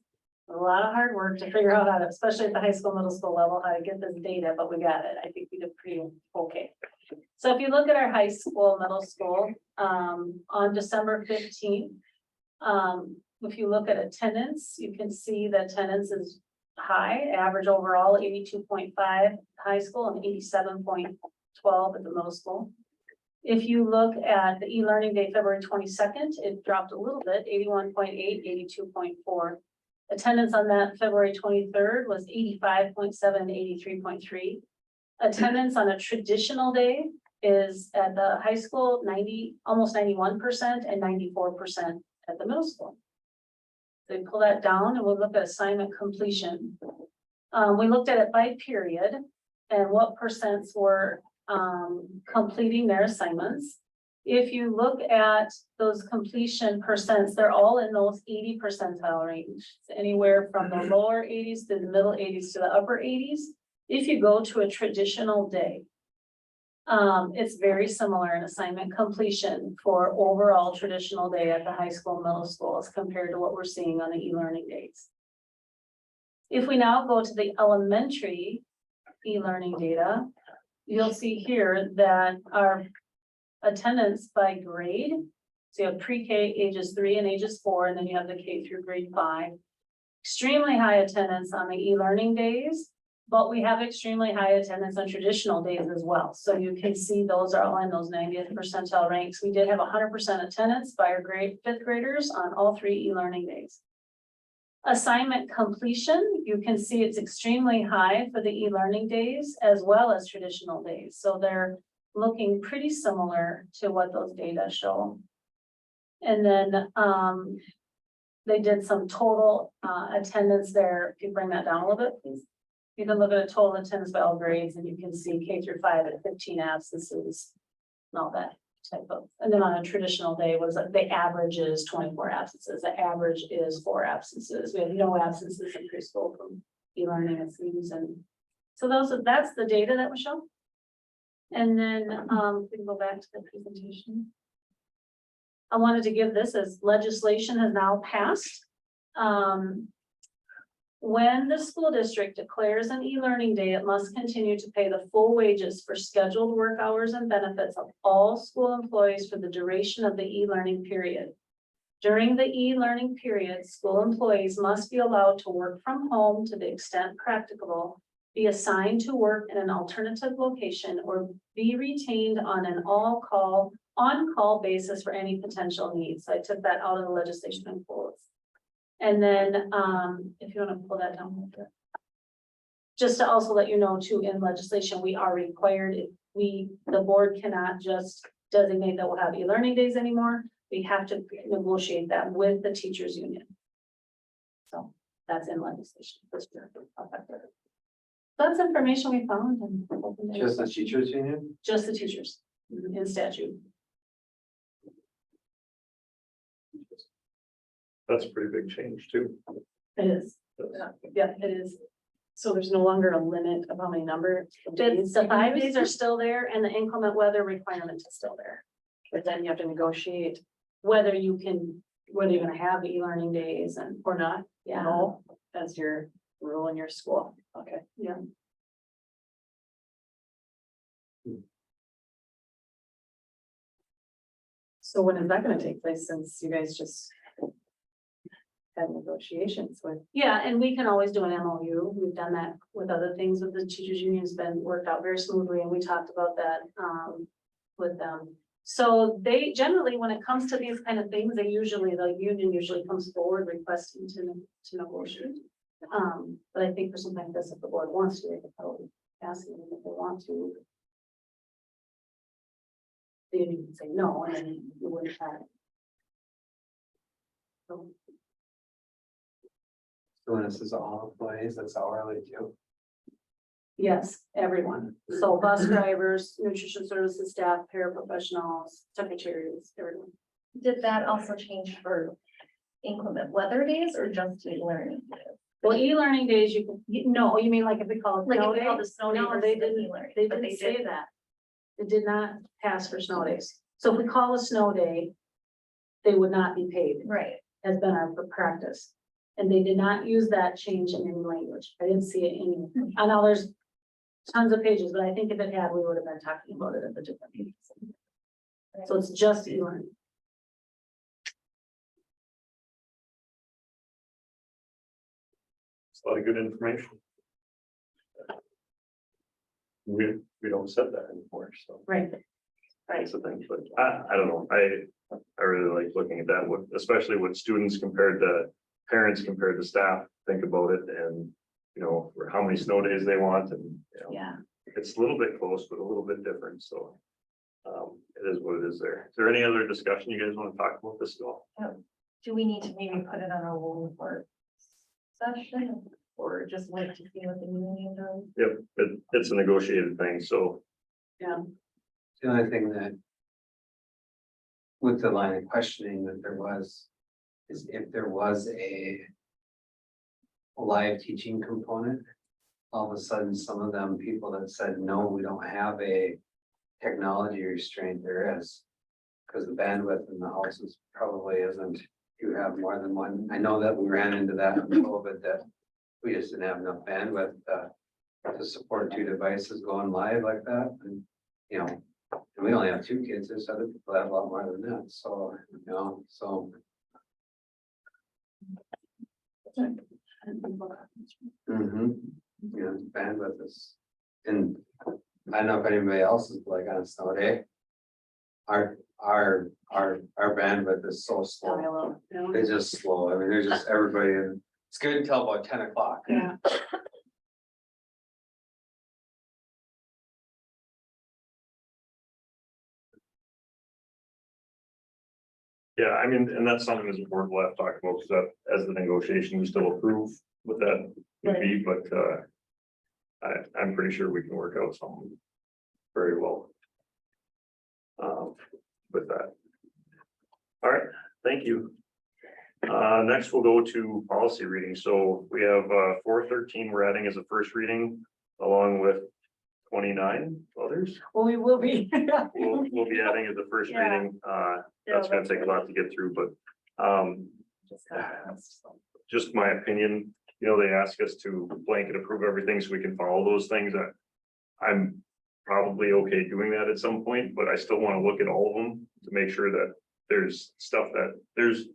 C: A lot of hard work to figure out how to, especially at the high school, middle school level, how to get this data, but we got it. I think we did pretty okay. So if you look at our high school, middle school, on December 15th, if you look at attendance, you can see that attendance is high, average overall 82.5 high school and 87.12 at the middle school. If you look at the e-learning day, February 22nd, it dropped a little bit, 81.8, 82.4. Attendance on that February 23rd was 85.7, 83.3. Attendance on a traditional day is at the high school, almost 91% and 94% at the middle school. They pull that down and we'll look at assignment completion. We looked at it by period and what percents were completing their assignments. If you look at those completion percents, they're all in those 80 percentile range. It's anywhere from the lower 80s to the middle 80s to the upper 80s. If you go to a traditional day, it's very similar in assignment completion for overall traditional day at the high school, middle school as compared to what we're seeing on the e-learning days. If we now go to the elementary e-learning data, you'll see here that our attendance by grade, so you have pre-K ages 3 and ages 4, and then you have the K through grade 5. Extremely high attendance on the e-learning days, but we have extremely high attendance on traditional days as well. So you can see those are all in those 90th percentile ranks. We did have 100% attendance by our fifth graders on all 3 e-learning days. Assignment completion, you can see it's extremely high for the e-learning days as well as traditional days. So they're looking pretty similar to what those data show. And then they did some total attendance there. If you bring that down a little bit, please. You can look at a total attendance by all grades and you can see K through 5 at 15 absences and all that type of. And then on a traditional day was like the average is 24 absences. The average is 4 absences. We have no absences in preschool from e-learning and students. And so that's the data that was shown. And then we can go back to the presentation. I wanted to give this as legislation has now passed. When the school district declares an e-learning day, it must continue to pay the full wages for scheduled work hours and benefits of all school employees for the duration of the e-learning period. During the e-learning period, school employees must be allowed to work from home to the extent practicable, be assigned to work in an alternative location, or be retained on an on-call basis for any potential needs. So I took that out of the legislation and pulled. And then if you want to pull that down a little bit. Just to also let you know too, in legislation, we are required, the board cannot just designate that we'll have e-learning days anymore. We have to negotiate that with the teachers union. So that's in legislation. That's information we found. And
U: Just the teachers union?
C: Just the teachers. in statute.
A: That's a pretty big change too.
C: It is. Yeah, it is. So there's no longer a limit of how many number of days. The 5 days are still there and the inclement weather requirement is still there. But then you have to negotiate whether you're gonna have e-learning days and, or not,
B: Yeah.
C: no, as your rule in your school. Okay, yeah. So when is that gonna take place, since you guys just had negotiations with? Yeah, and we can always do an MOU. We've done that with other things with the teachers union. It's been worked out very smoothly, and we talked about that with them. So they generally, when it comes to these kind of things, the union usually comes forward requesting to negotiate. But I think for something like this, if the board wants to, they could probably ask them if they want to. The union can say no, and then you wouldn't have. So,
U: So when this is all employees, that's hourly too.
C: yes, everyone. So bus drivers, nutrition services staff, paraprofessionals, secretaries, everyone.
I: Did that also change for inclement weather days or just e-learning?
C: Well, e-learning days, no, you mean like if we call it
I: Like if
C: snow
I: we
C: day?
I: call the snow day
C: No,
I: versus
C: they
I: the
C: didn't,
I: e-learning,
C: they
I: but
C: didn't
I: they
C: say
I: did.
C: that. It did not pass for snow days. So if we call a snow day, they would not be paid.
I: Right.
C: Has been our practice. And they did not use that change in any language. I didn't see it in, I know there's tons of pages, but I think if it had, we would have been talking about it at the different meetings. So it's just e-learning.
A: It's a lot of good information. We don't set that anymore, so.
C: Right.
A: That's the thing, but I don't know, I really like looking at that, especially with students compared to parents, compared to staff, think about it and, you know, for how many snow days they want and, you know,
C: Yeah.
A: it's a little bit close, but a little bit different, so. It is what it is there. Is there any other discussion you guys want to talk about this at all?
I: Do we need to maybe put it on a roll report session or just wait to see what the union does?
A: Yep, it's a negotiated thing, so.
C: Yeah.
U: The only thing that. With the line of questioning that there was, is if there was a live teaching component, all of a sudden, some of them people that said, no, we don't have a technology restraint, there is. Because the bandwidth in the houses probably isn't, you have more than one. I know that we ran into that in COVID, that we just didn't have enough bandwidth to support 2 devices going live like that, and, you know. And we only have 2 kids, there's other people that have a lot more than that, so, you know, so. Yeah, bandwidth is, and I don't know if anybody else is like on a snow day. Our bandwidth is so slow, it's just slow, I mean, there's just everybody, and it's good until about 10 o'clock.
C: Yeah.
A: Yeah, I mean, and that's something as a board we'll have to talk about, because that, as the negotiation, we still approve what that would be, but, I'm pretty sure we can work out something very well. With that. All right, thank you. Next we'll go to policy reading. So we have, 413 we're adding as a first reading, along with 29 others.
C: Well, we will be.
A: We'll be adding as a first
C: Yeah.
A: reading. That's gonna take a lot to get through, but, just my opinion, you know, they ask us to blanket approve everything so we can follow those things. I'm probably okay doing that at some point, but I still want to look at all of them to make sure that there's stuff that there's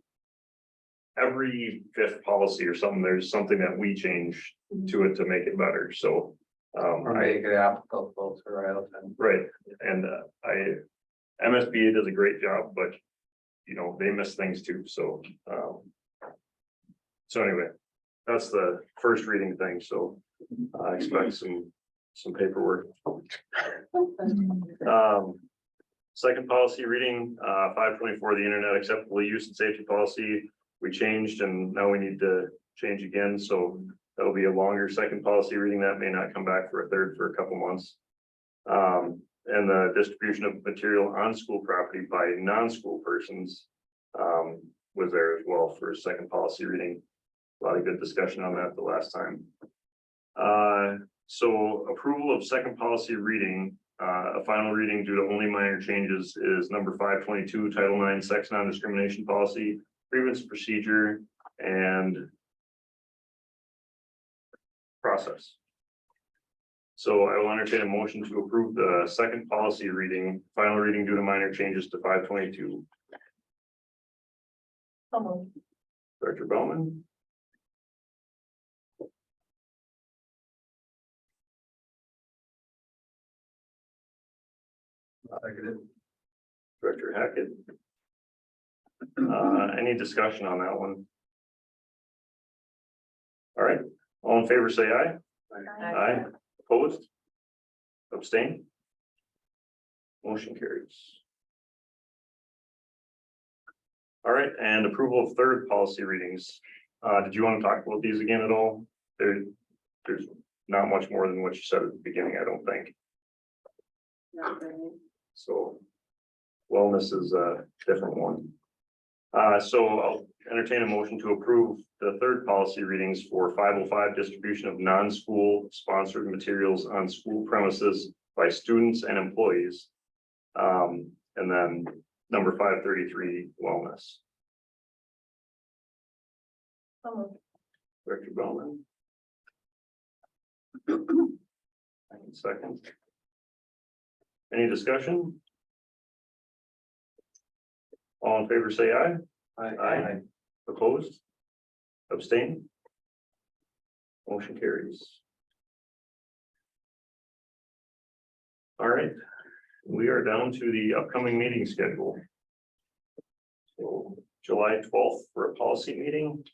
A: every 5th policy or something, there's something that we change to it to make it better. So,
U: Or make it applicable to Railton.
A: right. And, MSBA does a great job, but you know, they miss things too. So, so anyway, that's the first reading thing. So I expect some paperwork. Second policy reading, 524, the internet acceptable use and safety policy. We changed and now we need to change again. So that'll be a longer second policy reading that may not come back for a third for a couple months. and the distribution of material on school property by non-school persons was there as well for a second policy reading. A lot of good discussion on that the last time. So approval of second policy reading, a final reading due to only minor changes is number 522, Title IX, sex non-discrimination policy, grievance procedure, and process. So I will entertain a motion to approve the second policy reading, final reading due to minor changes to 522. Director Bowman. Director Hackett. Any discussion on that one? All right, all in favor, say aye. Aye. Opposed? Abstain? Motion carries. All right, and approval of third policy readings. Did you want to talk about these again at all? There's not much more than what you said at the beginning, I don't think. So wellness is a different one. So I'll entertain a motion to approve the third policy readings for 505 distribution of non-school sponsored materials on school premises by students and employees. And then number 533 wellness. Director Bowman. Second. Any discussion? All in favor, say aye. Aye. Opposed? Abstain? Motion carries. All right, we are down to the upcoming meeting schedule. So July 12th for a policy meeting.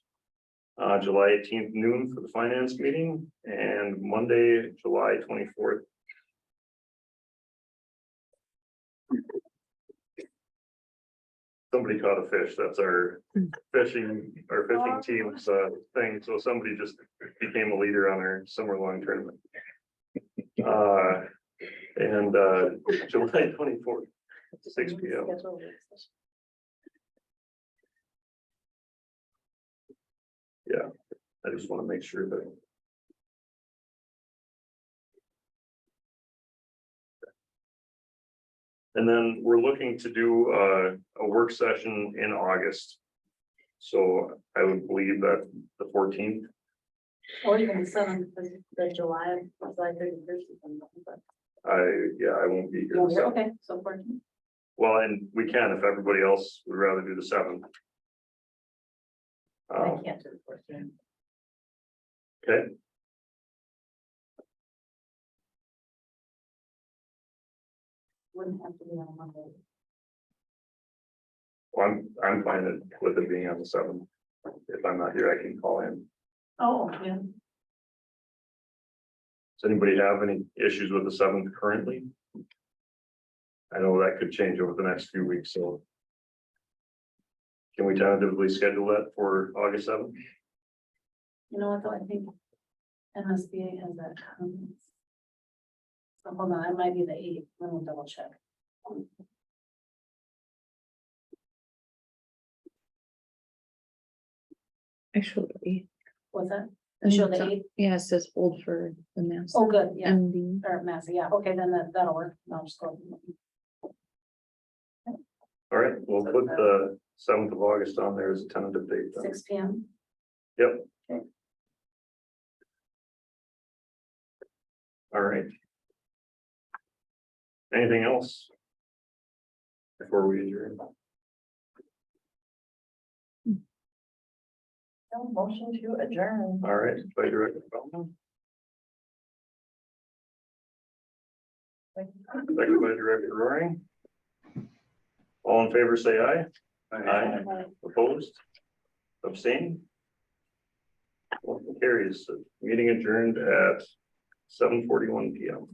A: July 18th noon for the finance meeting, and Monday, July 24th. Somebody caught a fish. That's our fishing team's thing. So somebody just became a leader on our summer long tournament. And July 24th, 6 p.m. Yeah, I just want to make sure that. And then we're looking to do a work session in August. So I would believe that the 14th.
C: Or even the 7th, the July 31st.
A: I won't be here.
C: Okay, so 14.
A: Well, and we can if everybody else would rather do the 7th.
I: I can't do the 14th.
A: Okay.
C: Wouldn't have to be on Monday.
A: Well, I'm fine with it being on the 7th. If I'm not here, I can call in.
C: Oh, yeah.
A: Does anybody have any issues with the 7th currently? I know that could change over the next few weeks, so. Can we tentatively schedule that for August 7th?
C: You know what, though, I think MSBA has that. So hold on, it might be the 8th, let me double check.
E: Actually.
C: What's that?
E: I
C: Show
E: think
C: the
E: it's-
C: 8th?
E: Yeah, it says hold for the mass.
C: Oh, good, yeah,
E: MD.
C: or Massey, yeah, okay, then that'll work, I'll just go.
A: All right, we'll put the 7th of August on there as a tentative date. then.
C: 6 p.m.
A: Yep.
C: Okay.
A: All right. Anything else? Before we adjourn?
I: No motion to adjourn.
A: All right, by Director Feldman. Second by Director Roaring. All in favor, say aye. Aye. Opposed? Abstain? Motion carries. Meeting adjourned at 7:41 p.m.